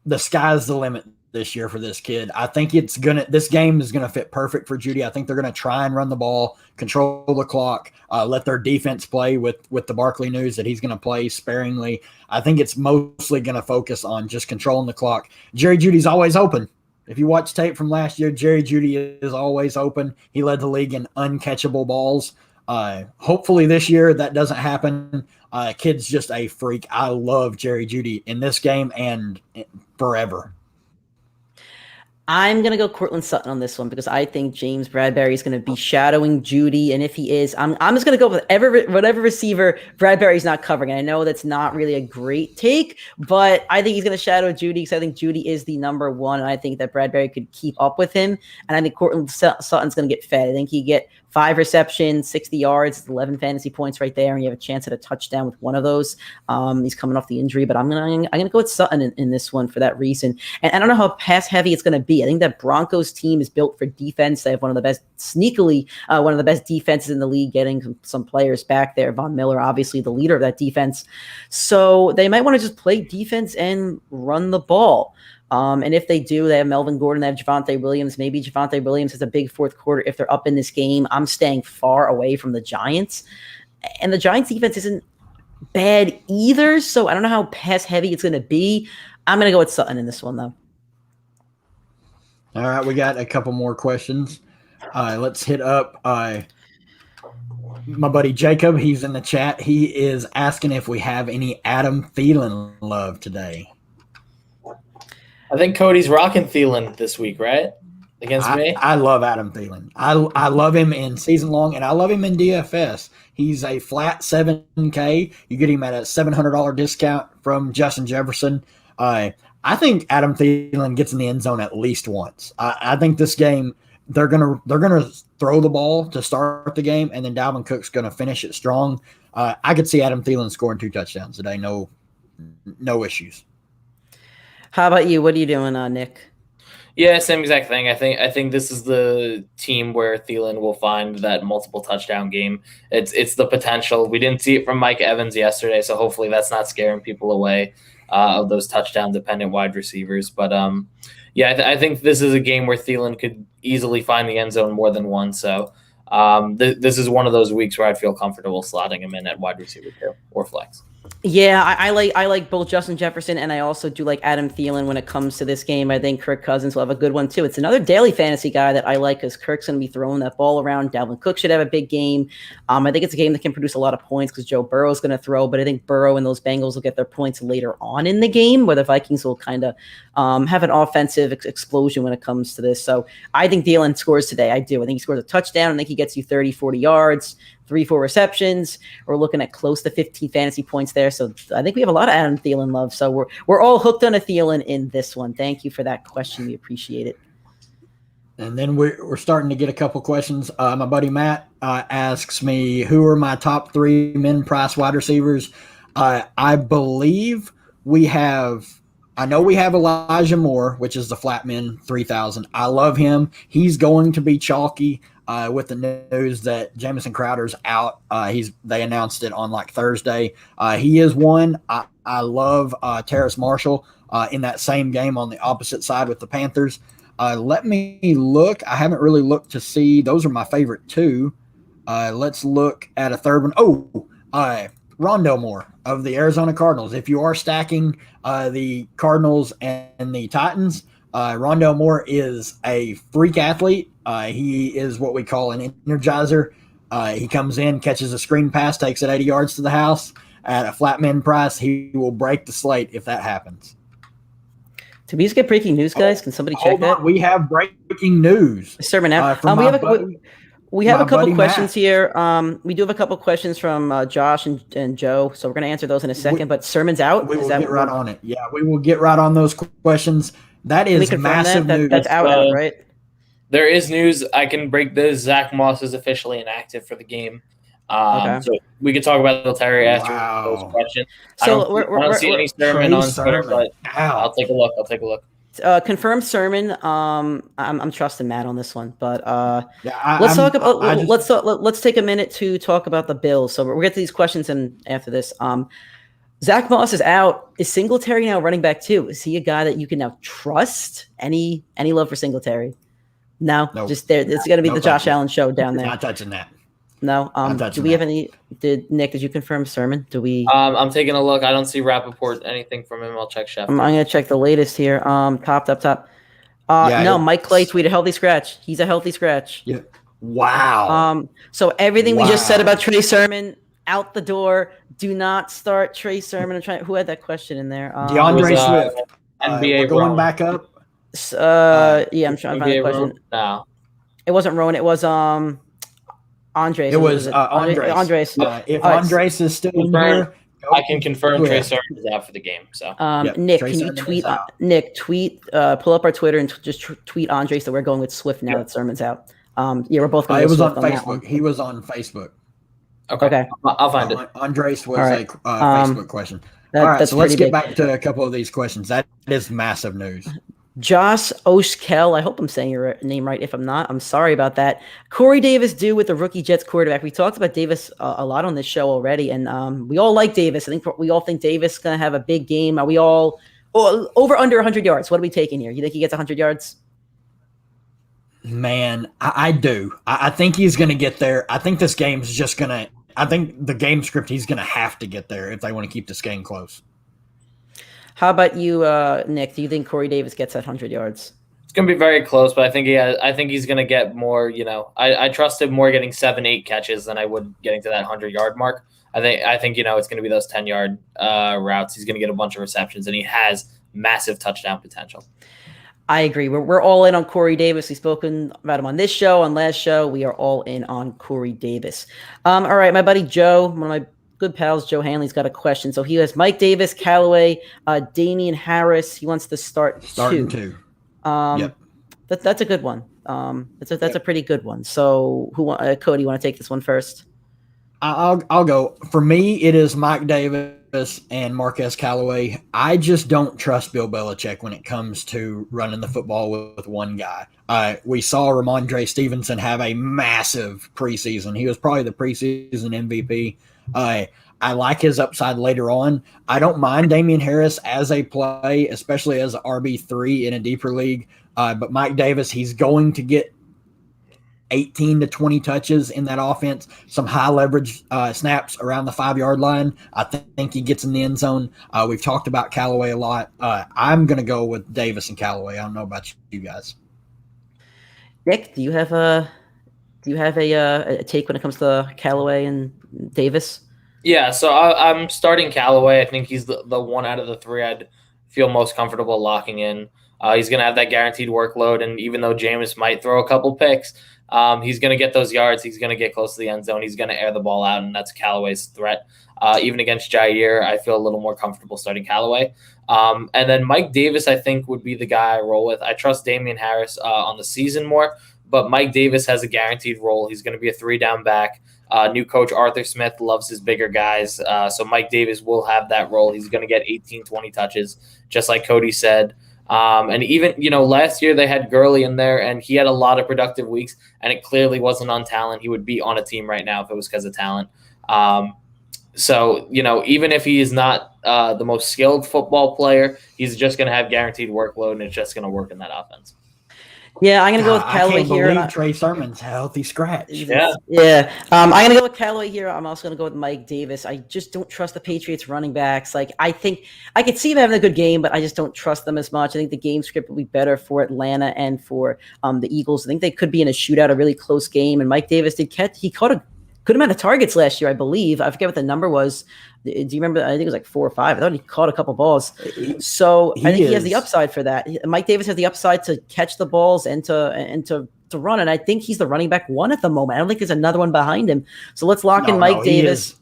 the sky's the limit this year for this kid. I think this game is gonna fit perfect for Jeudy. I think they're gonna try and run the ball, control the clock, let their defense play with the Barkley news that he's gonna play sparingly. I think it's mostly gonna focus on just controlling the clock. Jerry Judy's always open. If you watch tape from last year, Jerry Jeudy is always open. He led the league in uncatchable balls. Hopefully this year that doesn't happen. Kid's just a freak. I love Jerry Jeudy in this game and forever. I'm going to go Courtland Sutton on this one because I think James Bradbury is going to be shadowing Jeudy. And if he is, I'm just going to go with whatever receiver Bradbury's not covering. And I know that's not really a great take, but I think he's going to shadow Jeudy because I think Jeudy is the number one. And I think that Bradbury could keep up with him. And I think Courtland Sutton's going to get fed. I think he get 5 receptions, 60 yards, 11 fantasy points right there, and you have a chance at a touchdown with one of those. He's coming off the injury, but I'm gonna go with Sutton in this one for that reason. And I don't know how pass heavy it's gonna be. I think that Broncos team is built for defense. They have one of the best defenses in the league, getting some players back there. Von Miller, obviously the leader of that defense. So they might want to just play defense and run the ball. And if they do, they have Melvin Gordon, they have Javonte Williams. Maybe Javonte Williams has a big fourth quarter if they're up in this game. I'm staying far away from the Giants. And the Giants defense isn't bad either, so I don't know how pass heavy it's going to be. I'm going to go with Sutton in this one, though. All right, we got a couple more questions. Let's hit up my buddy Jacob. He's in the chat. He is asking if we have any Adam Thielen love today. I think Cody's rocking Thielen this week, right? Against me? I love Adam Thielen. I love him in season long, and I love him in DFS. He's a flat $7K. You get him at a $700 discount from Justin Jefferson. I think Adam Thielen gets in the end zone at least once. I think this game they're gonna throw the ball to start the game, and then Dalvin Cook's gonna finish it strong. I could see Adam Thielen scoring 2 touchdowns today. No issues. How about you? What are you doing, Nick? Yeah, same exact thing. I think this is the team where Thielen will find that multiple touchdown game. It's the potential. We didn't see it from Mike Evans yesterday, so hopefully that's not scaring people away of those touchdown dependent wide receivers. But I think this is a game where Thielen could easily find the end zone more than once. So this is one of those weeks where I'd feel comfortable slotting him in at wide receiver 2 or flex. Yeah, I like both Justin Jefferson, and I also do like Adam Thielen when it comes to this game. I think Kirk Cousins will have a good one too. It's another daily fantasy guy that I like because Kirk's going to be throwing that ball around. Dalvin Cook should have a big game. I think it's a game that can produce a lot of points because Joe Burrow's going to throw, but I think Burrow and those Bengals will get their points later on in the game, where the Vikings will kind of have an offensive explosion when it comes to this. So I think Thielen scores today. I do. I think he scores a touchdown. I think he gets you 30, 40 yards. 3-4 receptions. We're looking at close to 15 fantasy points there. So I think we have a lot of Adam Thielen love. So we're all hooked on a Thielen in this one. Thank you for that question. We appreciate it. And then we're starting to get a couple questions. My buddy Matt asks me, who are my top 3 min price wide receivers? I believe I know we have Elijah Moore, which is the flat min 3,000. I love him. He's going to be chalky. With the news that Jamison Crowder's out, they announced it on like Thursday. He is one. I love Terrace Marshall in that same game on the opposite side with the Panthers. Let me look. I haven't really looked to see. Those are my favorite 2. Let's look at a third one. Rondelle Moore of the Arizona Cardinals. If you are stacking the Cardinals and the Titans, Rondelle Moore is a freak athlete. He is what we call an energizer. He comes in, catches a screen pass, takes it 80 yards to the house at a flat min price. He will break the slate if that happens. Did we just get breaking news, guys? Can somebody check that? We have breaking news. Sermon out. We have a couple questions here. We do have a couple questions from Josh and Joe, so we're going to answer those in a second. But Sermon's out. We will get right on it. Yeah, we will get right on those questions. That is massive news. That's out, right? There is news. I can break this. Zach Moss is officially inactive for the game. Okay. So we could talk about Terry after those questions. So I don't see any Sermon on Twitter, but I'll take a look. Confirmed Sermon. I'm trusting Matt on this one, but let's take a minute to talk about the Bills. So we'll get to these questions and after this. Zach Moss is out. Is Singletary now running back 2? Is he a guy that you can now trust? Any love for Singletary? No, nope. Just there. It's going to be the Josh Allen show down there. Not touching that. No. Do we have any? Nick? Did you confirm Sermon? Do we? I'm taking a look. I don't see Rappaport anything from him. I'll check Chef. I'm going to check the latest here. Top. No, Mike Clay tweeted healthy scratch. He's a healthy scratch. Yeah. Wow. So everything we just said about Trey Sermon out the door. Do not start Trey Sermon. Who had that question in there? DeAndre Swift. NBA going back up. Yeah, I'm trying to find the question. No, it wasn't Rowan. It was Andres. It was Andres. If Andres is still in here, I can confirm Trey Sermon is out for the game. So, Nick, can you tweet? Pull up our Twitter and just tweet Andres that we're going with Swift now that Sermon's out. We're both going. It was on Facebook. He was on Facebook. Okay. I'll find it. Andres was a Facebook question. All right, so let's get back to a couple of these questions. That is massive news. Josh Oshkel, I hope I'm saying your name right. If I'm not, I'm sorry about that. Corey Davis due with the rookie Jets quarterback. We talked about Davis a lot on this show already, and we all like Davis. I think we all think Davis is going to have a big game. Are we all over under 100 yards? What are we taking here? You think he gets 100 yards? Man, I do. I think he's going to get there. I think this game's just going to – I think the game script, he's going to have to get there if they want to keep this game close. How about you, Nick? Do you think Corey Davis gets that 100 yards? It's going to be very close, but I think he's going to get more. I trust him more getting 7-8 catches than I would getting to that 100-yard mark. I think it's going to be those 10-yard routes. He's going to get a bunch of receptions, and he has massive touchdown potential. I agree. We're all in on Corey Davis. We've spoken about him on this show, on last show. We are all in on Corey Davis. All right, my buddy Joe, one of my good pals, Joe Hanley's got a question. So he has Mike Davis, Callaway, Damian Harris. He wants to start Starting two. Yep. That's a good one. That's a pretty good one. So Cody, you want to take this one first? I'll go. For me, it is Mike Davis and Marquez Callaway. I just don't trust Bill Belichick when it comes to running the football with one guy. We saw Ramondre Stevenson have a massive preseason. He was probably the preseason MVP. I like his upside later on. I don't mind Damian Harris as a play, especially as an RB3 in a deeper league. But Mike Davis, he's going to get 18 to 20 touches in that offense, some high leverage snaps around the 5-yard line. I think he gets in the end zone. We've talked about Callaway a lot. I'm going to go with Davis and Callaway. I don't know about you guys. Nick, do you have a take when it comes to Callaway and Davis? Yeah, so I'm starting Callaway. I think he's the one out of the three I'd feel most comfortable locking in. He's going to have that guaranteed workload, and even though Jameis might throw a couple picks, he's going to get those yards. He's going to get close to the end zone. He's going to air the ball out, and that's Callaway's threat. Even against Jair, I feel a little more comfortable starting Callaway. And then Mike Davis, I think, would be the guy I roll with. I trust Damian Harris on the season more, but Mike Davis has a guaranteed role. He's going to be a 3-down back. New coach Arthur Smith loves his bigger guys, so Mike Davis will have that role. He's going to get 18, 20 touches, just like Cody said. And even, last year they had Gurley in there, and he had a lot of productive weeks, and it clearly wasn't on talent. He would be on a team right now if it was because of talent. So, even if he is not the most skilled football player, he's just going to have guaranteed workload, and it's just going to work in that offense. Yeah, I'm going to go with Callaway here. I can't believe Trey Sermon's a healthy scratch. Yeah. I'm going to go with Callaway here. I'm also going to go with Mike Davis. I just don't trust the Patriots running backs. Like, I think I could see him having a good game, but I just don't trust them as much. I think the game script will be better for Atlanta and for the Eagles. I think they could be in a shootout, a really close game. And Mike Davis caught a good amount of targets last year, I believe. I forget what the number was. Do you remember? I think it was like 4 or 5. I thought he caught a couple balls. So I think he has the upside for that. Mike Davis has the upside to catch the balls and to run. And I think he's the running back one at the moment. I don't think there's another one behind him. So let's lock in Mike Davis.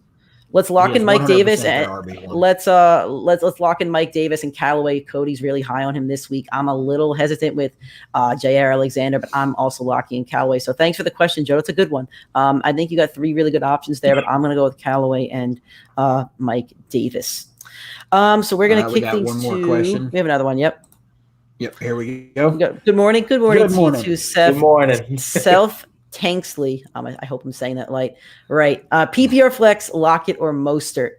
Let's lock in Mike Davis and let's lock in Mike Davis and Callaway. Cody's really high on him this week. I'm a little hesitant with Jair Alexander, but I'm also locking in Callaway. So thanks for the question, Joe. It's a good one. I think you got 3 really good options there, but I'm going to go with Callaway and Mike Davis. So we're going to kick things one more to. question. We have another one. Yep. Here we go. Good morning. Good morning to Seth. Good morning. Self Tanksley. I hope I'm saying that right. PPR flex, Lockett or Mostert.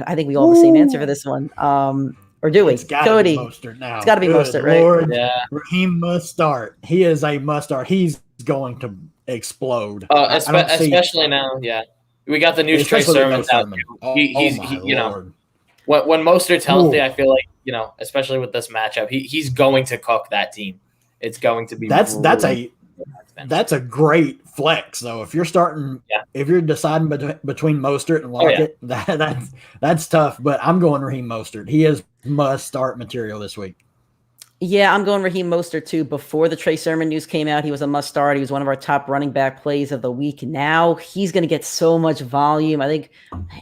I think we all have the same answer for this one. Or do we? Cody. Now. It's got to be Mostert, right? Lord. Yeah. Raheem must start. He is a must start. He's going to explode. Especially now. Yeah. We got the new Trey Sermon out. He's when Mostert's healthy, I feel like, especially with this matchup, he's going to cook that team. It's going to be That's a great flex, though. If you're if you're deciding between Mostert and Lockett, that's tough. But I'm going Raheem Mostert. He is must-start material this week. Yeah, I'm going Raheem Mostert, too. Before the Trey Sermon news came out, he was a must-start. He was one of our top running back plays of the week. Now he's going to get so much volume. I think,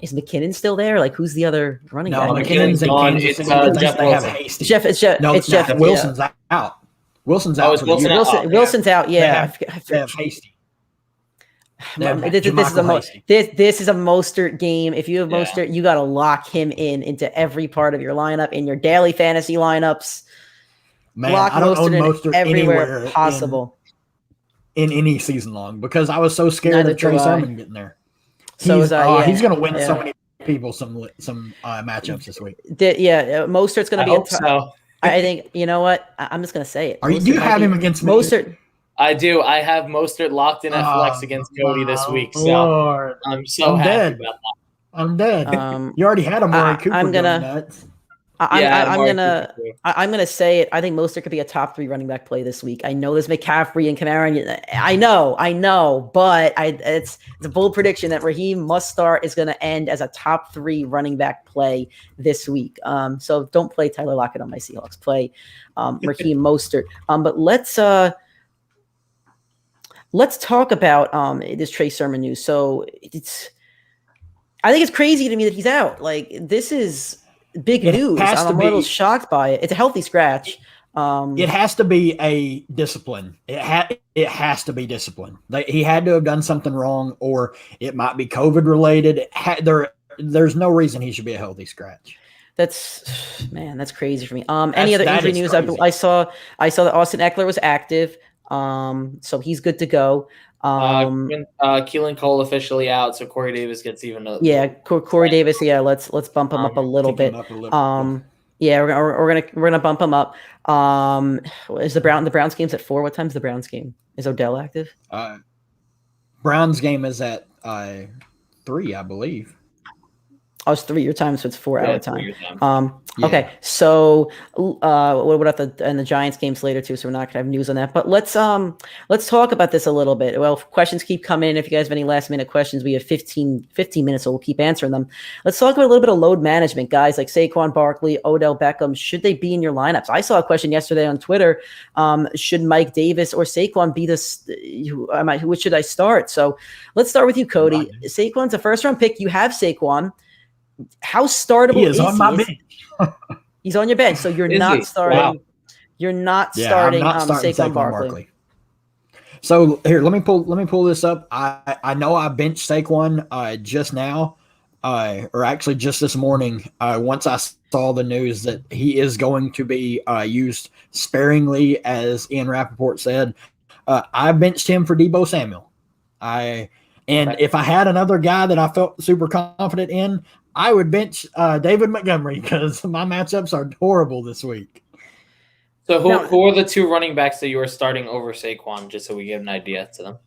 is McKinnon still there? Like, who's the other running back? McKinnon's gone. It's Jeff Wilson. It's Jeff. Wilson's out. Wilson's out. Wilson's out. Yeah. They have Hasty. This is a Mostert game. If you have Mostert, you got to lock him into every part of your lineup, in your daily fantasy lineups. Man, lock I don't own Mostert everywhere possible in any season long because I was so scared of Trey Sermon getting there. He's going to win so many people some matchups this week. Mostert's going to be. I think, you know what? I'm just going to say it. Do you have him against Mostert? I do. I have Mostert locked in at flex against Cody this week. So I'm happy about that. I'm dead. You already had a Murray Cooper. I'm gonna say it. I think Mostert could be a top 3 running back play this week. I know there's McCaffrey and Kamara. I know, but it's a bold prediction that Raheem must start is going to end as a top 3 running back play this week. So don't play Tyler Lockett on my Seahawks. Play Raheem Mostert. But let's talk about this Trey Sermon news. So I think it's crazy to me that he's out. Like, this is big news. I'm a little shocked by it. It's a healthy scratch. It has to be a discipline. It has to be discipline. He had to have done something wrong, or it might be COVID related. There's no reason he should be a healthy scratch. That's crazy for me. Any other injury news? I saw that Austin Eckler was active, so he's good to go. Keelan Cole officially out, so Corey Davis gets even. Corey Davis. Yeah, let's bump him up a little bit. Yeah, we're gonna bump him up. Is the Browns game's at 4? What time's the Browns game? Is Odell active? Browns game is at 3, I believe. Oh, it's 3 your time, so it's 4 hour time. Yeah. Okay, so what about the Giants games later too? So we're not gonna have news on that. But let's talk about this a little bit. Well, questions keep coming in. If you guys have any last minute questions, we have 15 minutes, so we'll keep answering them. Let's talk about a little bit of load management, guys like Saquon Barkley, Odell Beckham. Should they be in your lineups? I saw a question yesterday on Twitter. Should Mike Davis or Saquon be this? Which should I start? So let's start with you, Cody. Saquon's a first round pick. You have Saquon. How startable is he? On my bench. He's on your bench, so you're not starting. Wow. You're not starting Saquon Barkley. So here, let me pull this up. I know I benched Saquon just now, or actually just this morning. Once I saw the news that he is going to be used sparingly, as Ian Rappaport said, I benched him for Deebo Samuel. If I had another guy that I felt super confident in, I would bench David Montgomery because my matchups are horrible this week. So who are the 2 running backs that you are starting over Saquon, just so we get an idea to them?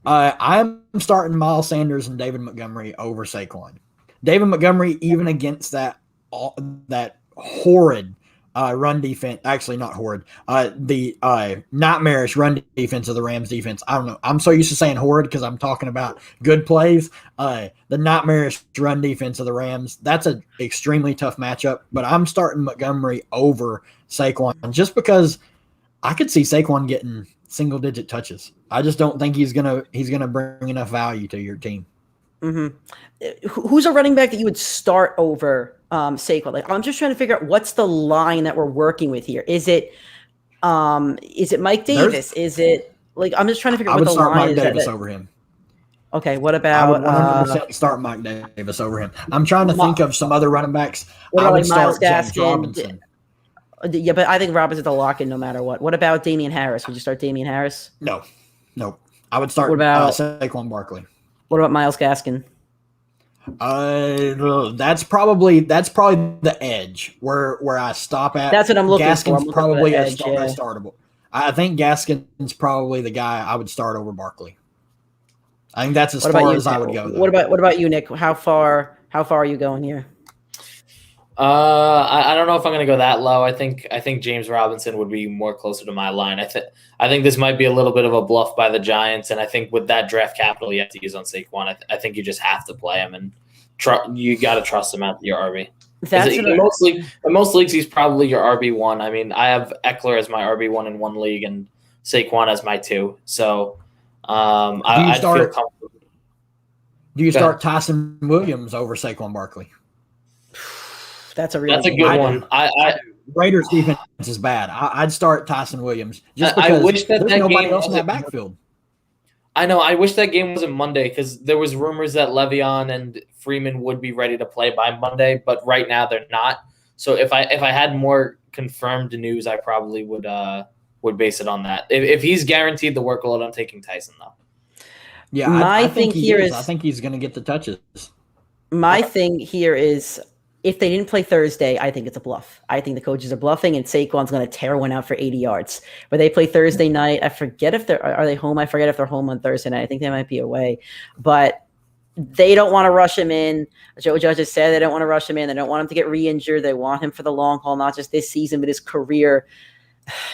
I'm starting Miles Sanders and David Montgomery over Saquon. David Montgomery, even against that horrid run defense, actually not horrid, the nightmarish run defense of the Rams defense. I don't know. I'm so used to saying horrid because I'm talking about good plays. The nightmarish run defense of the Rams, that's an extremely tough matchup, but I'm starting Montgomery over Saquon just because I could see Saquon getting single-digit touches. I just don't think he's gonna bring enough value to your team. Mm-hmm. Who's a running back that you would start over Saquon? Like, I'm just trying to figure out what's the line that we're working with here. Is it Mike Davis? Is it like I'm just trying to figure out what the line is? I would start Mike Davis over him. Okay, what about? I would 100% start Mike Davis over him. I'm trying to think of some other running backs. What I would like Miles start James Gaskin? Robinson. Yeah, but I think Robinson's a lock-in no matter what. What about Damian Harris? Would you start Damian Harris? No. I would start Saquon Barkley. What about Miles Gaskin? That's probably the edge where I stop at. That's what I'm looking for. Gaskin's probably a startable. I think Gaskin's probably the guy I would start over Barkley. I think that's as far as I would go. Though. What about you, Nick? How far are you going here? I don't know if I'm going to go that low. I think James Robinson would be more closer to my line. I think this might be a little bit of a bluff by the Giants, and I think with that draft capital you have to use on Saquon, I think you just have to play him, and you got to trust him at your RB. In most leagues, he's probably your RB1. I mean, I have Eckler as my RB1 in one league and Saquon as my 2. So I feel comfortable. Do you start Tyson Williams over Saquon Barkley? That's a good one. Raiders defense is bad. I'd start Tyson Williams just because I wish that there's nobody else in that backfield. I know. I wish that game wasn't Monday because there was rumors that Le'Veon and Freeman would be ready to play by Monday, but right now they're not. So if I had more confirmed news, I probably would base it on that. If he's guaranteed the workload, I'm taking Tyson though. Yeah, I think he's going to get the touches. My thing here is, if they didn't play Thursday, I think it's a bluff. I think the coaches are bluffing, and Saquon's going to tear one out for 80 yards. But they play Thursday night. I forget if are they home? I forget if they're home on Thursday night. I think they might be away. But they don't want to rush him in. Joe Judge has said they don't want to rush him in. They don't want him to get re-injured. They want him for the long haul, not just this season, but his career.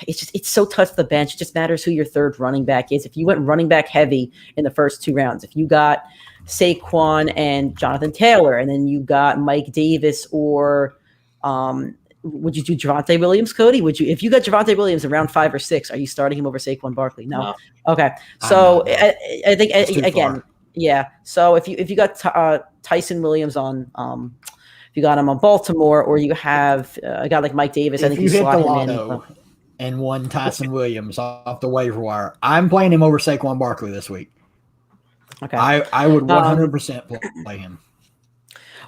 It's so tough to the bench. It just matters who your third running back is. If you went running back heavy in the first 2 rounds, if you got Saquon and Jonathan Taylor, and then you got Mike Davis, or would you do Javonte Williams, Cody? If you got Javonte Williams in round 5 or 6, are you starting him over Saquon Barkley? No. Okay. So I think again, yeah. So if you got Tyson Williams on, if you got him on Baltimore, or you have a guy like Mike Davis, I think you slot him in. and one Tyson Williams off the waiver wire. I'm playing him over Saquon Barkley this week. Okay. I would 100% play him.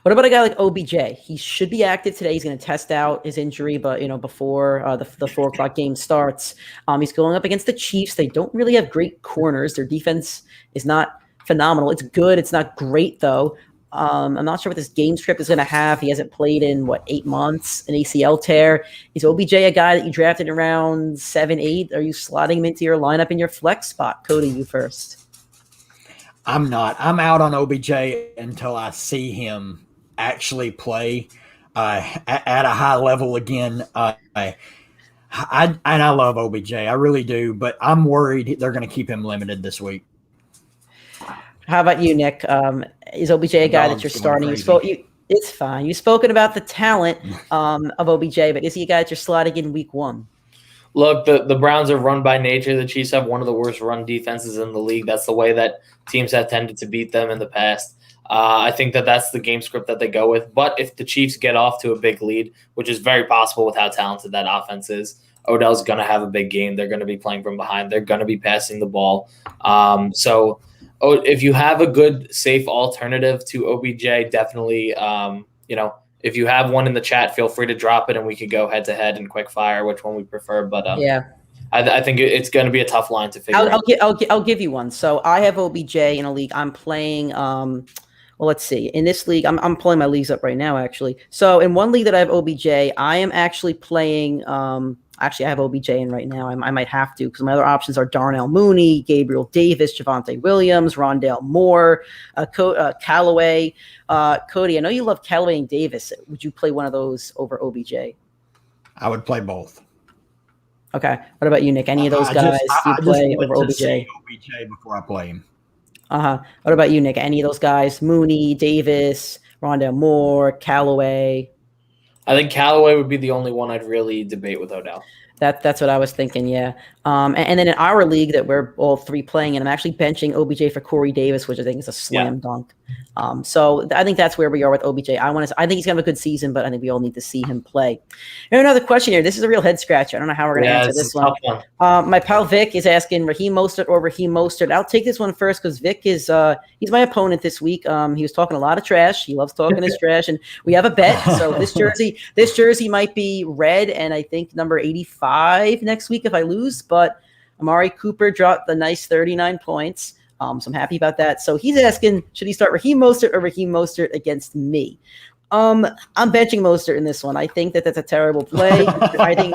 What about a guy like OBJ? He should be active today. He's going to test out his injury, but before the 4:00 game starts, he's going up against the Chiefs. They don't really have great corners. Their defense is not phenomenal. It's good. It's not great though. I'm not sure what this game script is going to have. He hasn't played in 8 months, an ACL tear. Is OBJ a guy that you drafted around 7, 8? Are you slotting him into your lineup in your flex spot? Cody, you first. I'm not. I'm out on OBJ until I see him actually play at a high level again. I love OBJ. I really do, but I'm worried they're going to keep him limited this week. How about you, Nick? Is OBJ a guy that you're starting? It's fine. You've spoken about the talent of OBJ, but is he a guy that you're slotting in week 1? Look, the Browns are run by nature. The Chiefs have one of the worst run defenses in the league. That's the way that teams have tended to beat them in the past. I think that's the game script that they go with. But if the Chiefs get off to a big lead, which is very possible with how talented that offense is, Odell's going to have a big game. They're going to be playing from behind. They're going to be passing the ball. So if you have a good, safe alternative to OBJ, definitely, if you have one in the chat, feel free to drop it, and we could go head-to-head and quick fire, which one we prefer. But I think it's going to be a tough line to figure out. I'll give you one. So I have OBJ in a league. I'm playing well, let's see. In this league, I'm pulling my leagues up right now, actually. So in one league that I have OBJ, I am actually playing actually, I have OBJ in right now. I might have to because my other options are Darnell Mooney, Gabriel Davis, Javonte Williams, Rondelle Moore, Callaway. Cody, I know you love Callaway and Davis. Would you play one of those over OBJ? I would play both. Okay. What about you, Nick? Any of those guys you play over OBJ? OBJ before I play him. What about you, Nick? Any of those guys? Mooney, Davis, Rondelle Moore, Callaway. I think Callaway would be the only one I'd really debate with Odell. That's what I was thinking, yeah. And then in our league that we're all three playing, and I'm actually benching OBJ for Corey Davis, which I think is a slam dunk. So I think that's where we are with OBJ. I think he's going to have a good season, but I think we all need to see him play. And another question here. This is a real head scratcher. I don't know how we're going to answer this one. My pal Vic is asking Raheem Mostert or Raheem Mostert. I'll take this one first because Vic is he's my opponent this week. He was talking a lot of trash. He loves talking his trash, and we have a bet. So this jersey might be red, and I think number 85 next week if I lose. But Amari Cooper dropped the nice 39 points. So I'm happy about that. So he's asking, should he start Raheem Mostert or Raheem Mostert against me? I'm benching Mostert in this one. I think that's a terrible play. I think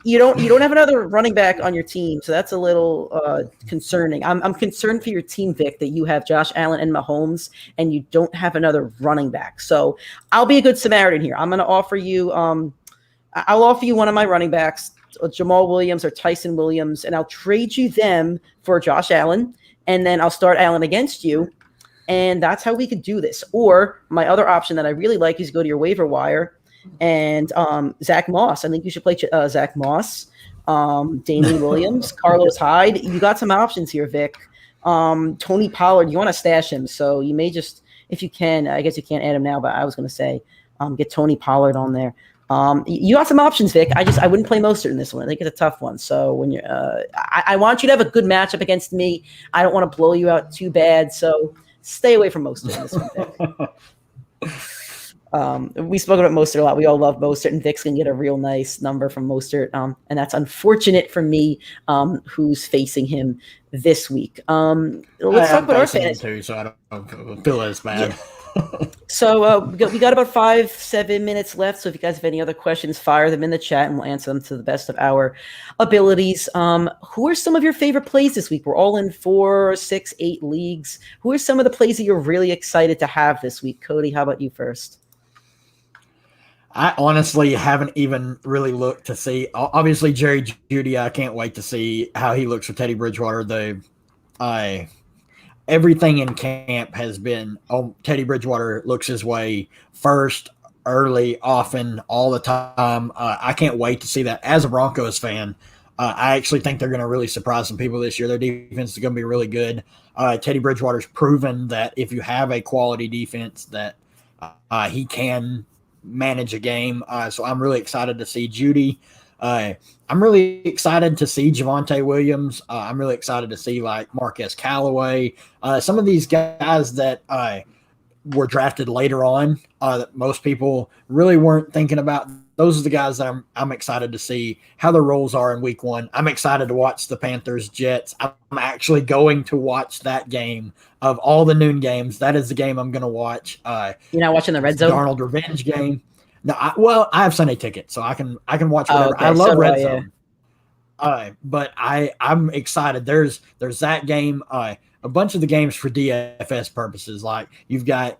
you don't have another running back on your team, so that's a little concerning. I'm concerned for your team, Vic, that you have Josh Allen and Mahomes, and you don't have another running back. So I'll be a good Samaritan here. I'm going to offer you. I'll offer you one of my running backs, Jamal Williams or Tyson Williams, and I'll trade you them for Josh Allen, and then I'll start Allen against you, and that's how we could do this. Or my other option that I really like is go to your waiver wire and Zach Moss. I think you should play Zach Moss, Damian Williams, Carlos Hyde. You got some options here, Vic. Tony Pollard, you want to stash him, so you may just, if you can, I guess you can't add him now, but I was going to say get Tony Pollard on there. You got some options, Vic. I wouldn't play Mostert in this one. I think it's a tough one. So when you, I want you to have a good matchup against me. I don't want to blow you out too bad. So stay away from Mostert in this one, Vic. We spoke about Mostert a lot. We all love Mostert, and Vic's gonna get a real nice number from Mostert. And that's unfortunate for me, who's facing him this week. Let's talk about our fantasy too, so I don't feel as bad. Yeah. So we got about 5-7 minutes left. So if you guys have any other questions, fire them in the chat and we'll answer them to the best of our abilities. Who are some of your favorite plays this week? We're all in 4, 6, 8 leagues. Who are some of the plays that you're really excited to have this week? Cody, how about you first? I honestly haven't even really looked to see. Obviously, Jerry Jeudy, I can't wait to see how he looks with Teddy Bridgewater. Everything in camp has been, Teddy Bridgewater looks his way first, early, often, all the time. I can't wait to see that. As a Broncos fan, I actually think they're going to really surprise some people this year. Their defense is going to be really good. Teddy Bridgewater's proven that if you have a quality defense that he can manage a game. So I'm really excited to see Jeudy. I'm really excited to see Javonte Williams. I'm really excited to see like Marquez Callaway. Some of these guys that were drafted later on that most people really weren't thinking about. Those are the guys that I'm excited to see how their roles are in week 1. I'm excited to watch the Panthers Jets. I'm actually going to watch that game of all the noon games. That is the game I'm going to watch. You're not watching the red zone? Darnold revenge game. No, I have Sunday ticket, so I can watch whatever. Okay. I love So red zone. But I'm excited. There's that game. A bunch of the games for DFS purposes. Like you've got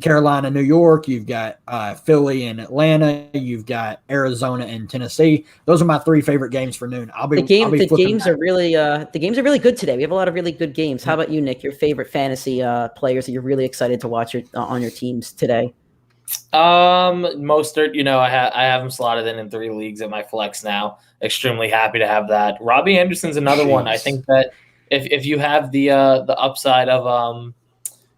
Carolina, New York. You've got Philly and Atlanta. You've got Arizona and Tennessee. Those are my 3 favorite games for noon. The games are really good today. We have a lot of really good games. How about you, Nick? Your favorite fantasy players that you're really excited to watch on your teams today? Mostert, I have him slotted in 3 leagues at my flex now. Extremely happy to have that. Robbie Anderson's another one. I think that if you have the upside of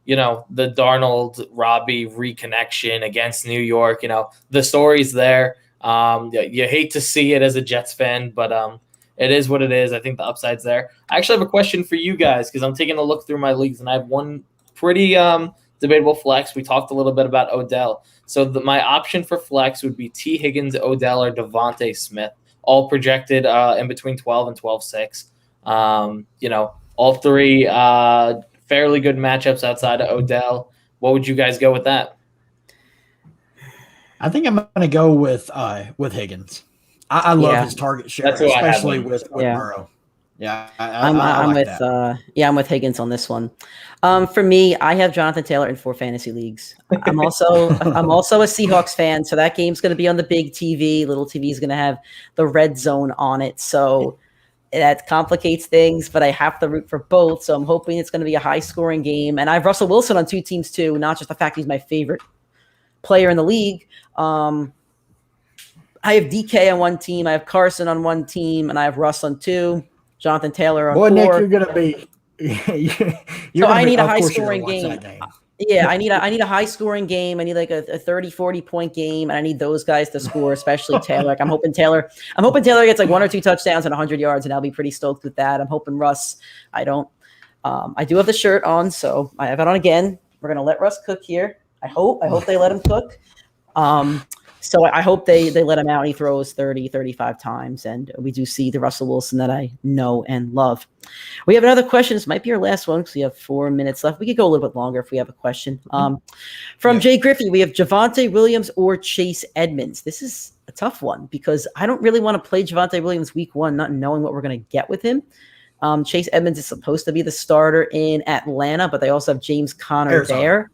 the Darnold Robbie reconnection against New York, the story's there. You hate to see it as a Jets fan, but it is what it is. I think the upside's there. I actually have a question for you guys because I'm taking a look through my leagues and I have one pretty debatable flex. We talked a little bit about Odell. So my option for flex would be T. Higgins, Odell, or Devonta Smith, all projected in between 12 and 12.6. All 3 fairly good matchups outside of Odell. What would you guys go with that? I think I'm going to go with Higgins. I love his target share, especially with Burrow. Yeah, I'm with Higgins on this one. For me, I have Jonathan Taylor in 4 fantasy leagues. I'm also a Seahawks fan, so that game's going to be on the big TV. Little TV is going to have the red zone on it, so that complicates things. But I have to root for both, so I'm hoping it's going to be a high-scoring game. And I have Russell Wilson on 2 teams too, not just the fact he's my favorite player in the league. I have DK on 1 team, I have Carson on 1 team, and I have Russ on 2. Jonathan Taylor on 4. Nick, you're going to be. I need a high-scoring game. Yeah, I need a high-scoring game. I need like a 30, 40-point game, and I need those guys to score, especially Taylor. Like I'm hoping Taylor gets like 1 or 2 touchdowns and 100 yards, and I'll be pretty stoked with that. I'm hoping Russ. I do have the shirt on, so I have it on again. We're gonna let Russ cook here. I hope they let him cook. So I hope they let him out and he throws 30, 35 times. And we do see the Russell Wilson that I know and love. We have another question. This might be our last one because we have 4 minutes left. We could go a little bit longer if we have a question. From Jay Griffey, we have Javonte Williams or Chase Edmonds. This is a tough one because I don't really want to play Javonte Williams week 1, not knowing what we're going to get with him. Chase Edmonds is supposed to be the starter in Atlanta, but they also have James Conner there.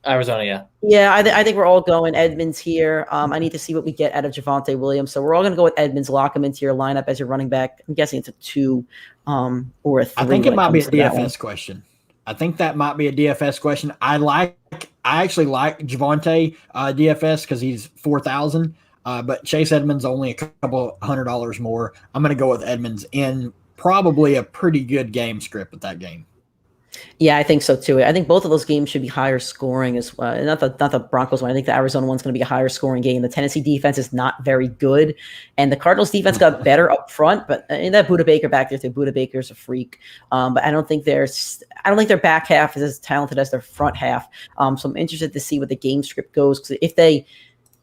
Arizona, yeah. Yeah, I think we're all going Edmonds here. I need to see what we get out of Javonte Williams. So we're all going to go with Edmonds, lock him into your lineup as your running back. I'm guessing it's a 2 or a 3. I think it might be a DFS question. I think that might be a DFS question. I actually like Javonte DFS because he's 4,000, but Chase Edmonds only a couple $100 more. I'm going to go with Edmonds in probably a pretty good game script with that game. Yeah, I think so too. I think both of those games should be higher scoring as well. Not the Broncos one. I think the Arizona one's going to be a higher scoring game. The Tennessee defense is not very good, and the Cardinals defense got better up front. But in that Budda Baker back there, Budda Baker's a freak. But I don't think their back half is as talented as their front half. So I'm interested to see what the game script goes because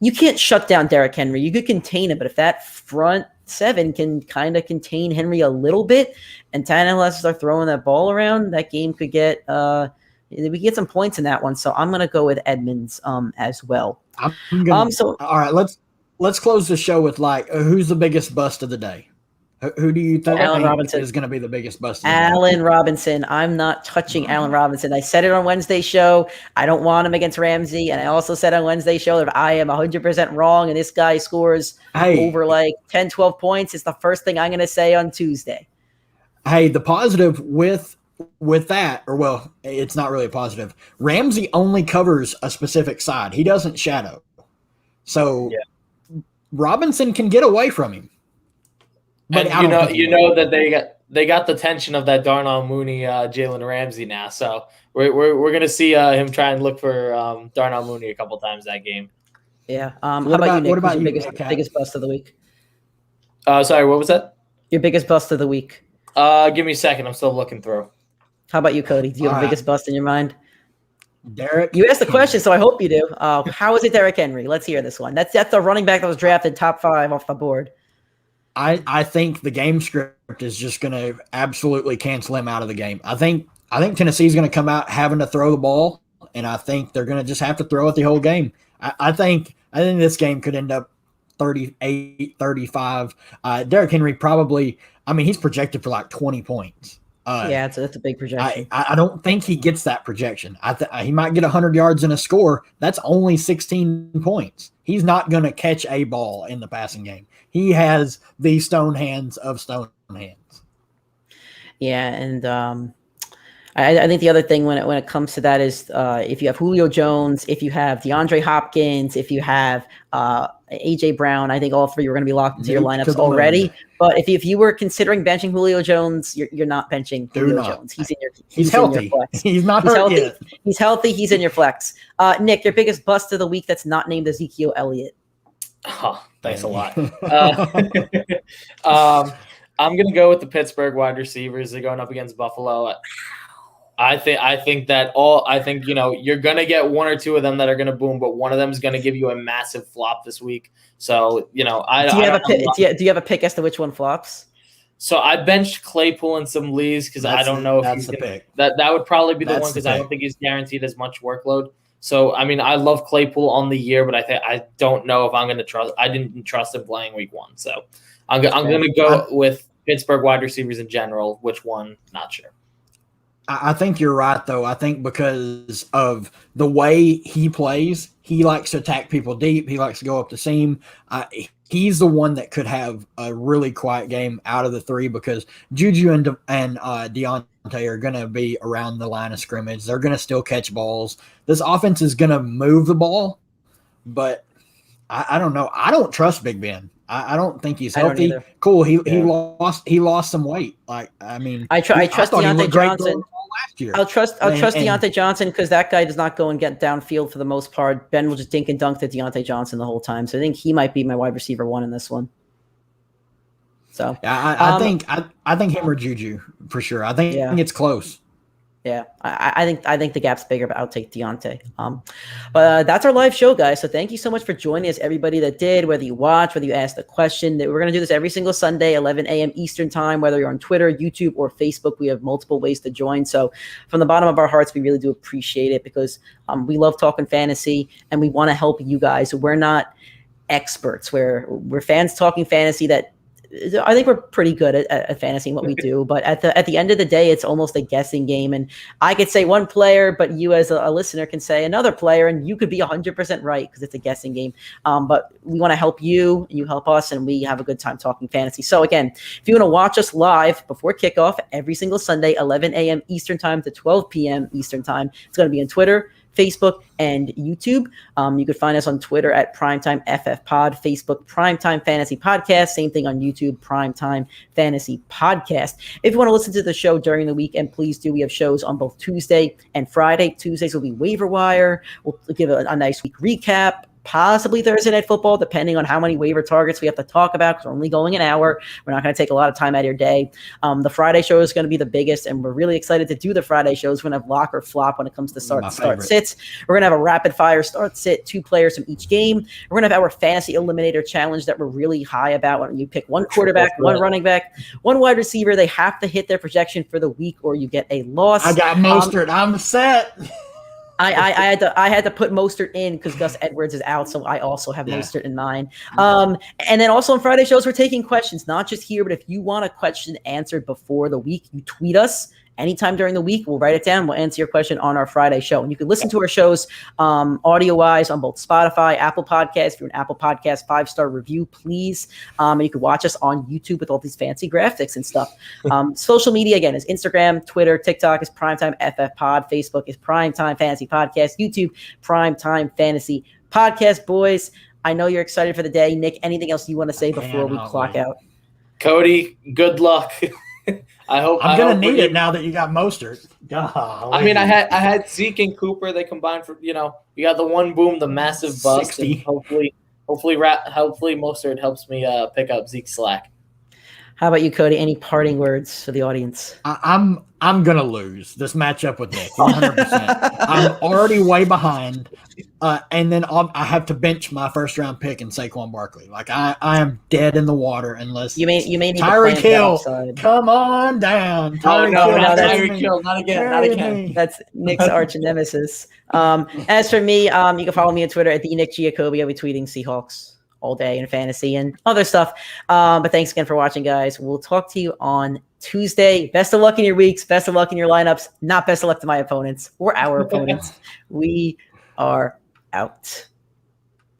you can't shut down Derrick Henry. You could contain him, but if that front 7 can kind of contain Henry a little bit, and Tannehill has to start throwing that ball around, that game could get we get some points in that one. So I'm going to go with Edmonds as well. All right, let's close the show with who's the biggest bust of the day? Who do you think is going to be the biggest bust? Allen Robinson. I'm not touching Allen Robinson. I said it on Wednesday's show. I don't want him against Ramsey. And I also said on Wednesday's show that I am 100% wrong and this guy scores over 10, 12 points. It's the first thing I'm going to say on Tuesday. Hey, the positive with that, it's not really a positive. Ramsey only covers a specific side. He doesn't shadow. So Robinson can get away from him. But you know that they got the tension of that Darnell Mooney, Jalen Ramsey now. So we're gonna see him try and look for Darnell Mooney a couple times that game. Yeah. How about you, Nick? What's your biggest bust of the week? Sorry, what was that? Your biggest bust of the week. Give me a second. I'm still looking through. How about you, Cody? Do you have a biggest bust in your mind? Derek. You asked the question, so I hope you do. How is it Derrick Henry? Let's hear this one. That's the running back that was drafted top 5 off the board. I think the game script is just going to absolutely cancel him out of the game. I think Tennessee's going to come out having to throw the ball, and I think they're going to just have to throw it the whole game. I think this game could end up 38, 35. Derrick Henry probably, he's projected for like 20 points. That's a big projection. I don't think he gets that projection. He might get 100 yards and a score. That's only 16 points. He's not going to catch a ball in the passing game. He has the stone hands of stone hands. Yeah, and I think the other thing when it comes to that is if you have Julio Jones, if you have DeAndre Hopkins, if you have AJ Brown, I think all three are going to be locked into your lineups already. But if you were considering benching Julio Jones, you're not benching Julio Jones. He's healthy. In your flex. He's not hurt healthy. yet. He's healthy. He's in your flex. Nick, your biggest bust of the week that's not named Ezekiel Elliott. Oh, thanks a lot. I'm going to go with the Pittsburgh wide receivers. They're going up against Buffalo. I think you're going to get one or two of them that are going to boom, but one of them is going to give you a massive flop this week. So, do you have a pick as to which one flops? So I benched Claypool in some leagues because I don't know if he's the pick. That would probably be the one because I don't think he's guaranteed as much workload. So, I love Claypool on the year, but I don't know if I'm going to trust. I didn't trust him playing week 1. So I'm going to go with Pittsburgh wide receivers in general. Which one? Not sure. I think you're right, though. I think because of the way he plays, he likes to attack people deep. He likes to go up the seam. He's the one that could have a really quiet game out of the 3 because Juju and Deontay are going to be around the line of scrimmage. They're going to still catch balls. This offense is going to move the ball, but I don't know. I don't trust Big Ben. I don't think he's healthy. Cool. He lost some weight. I trust Deontay Johnson. Last year. I'll trust Deontay Johnson because that guy does not go and get downfield for the most part. Ben will just dink and dunk to Deontay Johnson the whole time. So I think he might be my wide receiver 1 in this one. So I think him or Juju for sure. I think it's close. Yeah, I think the gap's bigger, but I'll take Deontay. But that's our live show, guys. So thank you so much for joining us, everybody that did, whether you watch, whether you asked a question. We're going to do this every single Sunday, 11 a.m. Eastern time, whether you're on Twitter, YouTube, or Facebook. We have multiple ways to join. So from the bottom of our hearts, we really do appreciate it because we love talking fantasy and we want to help you guys. We're not experts. We're fans talking fantasy that I think we're pretty good at fantasy and what we do, but at the end of the day, it's almost a guessing game. And I could say one player, but you as a listener can say another player, and you could be 100% right because it's a guessing game. But we want to help you, and you help us, and we have a good time talking fantasy. So again, if you want to watch us live before kickoff every single Sunday, 11 a.m. Eastern time to 12 p.m. Eastern time, it's going to be on Twitter, Facebook, and YouTube. You could find us on Twitter at PrimeTimeFFPod, Facebook, Primetime Fantasy Podcast, same thing on YouTube, Primetime Fantasy Podcast. If you want to listen to the show during the week, and please do, we have shows on both Tuesday and Friday. Tuesdays will be Waiver Wire. We'll give a nice week recap. Possibly Thursday Night Football, depending on how many waiver targets we have to talk about, because we're only going an hour. We're not going to take a lot of time out of your day. The Friday show is going to be the biggest, and we're really excited to do the Friday shows. We're going to have lock or flop when it comes to start sits. We're going to have a rapid fire start sit, 2 players from each game. We're going to have our fantasy eliminator challenge that we're really high about. When you pick one quarterback, one running back, one wide receiver, they have to hit their projection for the week or you get a loss. I got Mostert. I'm set. I had to put Mostert in because Gus Edwards is out, so I also have Mostert in mine. And then also on Friday shows, we're taking questions, not just here, but if you want a question answered before the week, you tweet us anytime during the week. We'll write it down. We'll answer your question on our Friday show. And you can listen to our shows audio-wise on both Spotify, Apple Podcasts. If you're an Apple Podcast, 5-star review, please. And you can watch us on YouTube with all these fancy graphics and stuff. Social media, again, is Instagram, Twitter, TikTok is PrimetimeFFPod, Facebook is Primetime Fantasy Podcast, YouTube, Primetime Fantasy Podcast. Boys, I know you're excited for the day. Nick, anything else you want to say before we clock out? Cody, good luck. I'm gonna need it now that you got Mostert. I mean, I had Zeke and Cooper. They combined for you got the one boom, the massive bust. And hopefully Mostert helps me pick up Zeke's slack. How about you, Cody? Any parting words for the audience? I'm gonna lose this matchup with Nick 100%. I'm already way behind, and then I have to bench my first round pick in Saquon Barkley. Like I am dead in the water unless you may need Tyreek to Hill. outside. Come on down. Oh, no, not Tyreek Hill. Not again. That's Nick's arch nemesis. As for me, you can follow me on Twitter at the Nick Giacobbe. I'll be tweeting Seahawks all day in fantasy and other stuff. But thanks again for watching, guys. We'll talk to you on Tuesday. Best of luck in your weeks. Best of luck in your lineups. Not best of luck to my opponents or our opponents. We are out.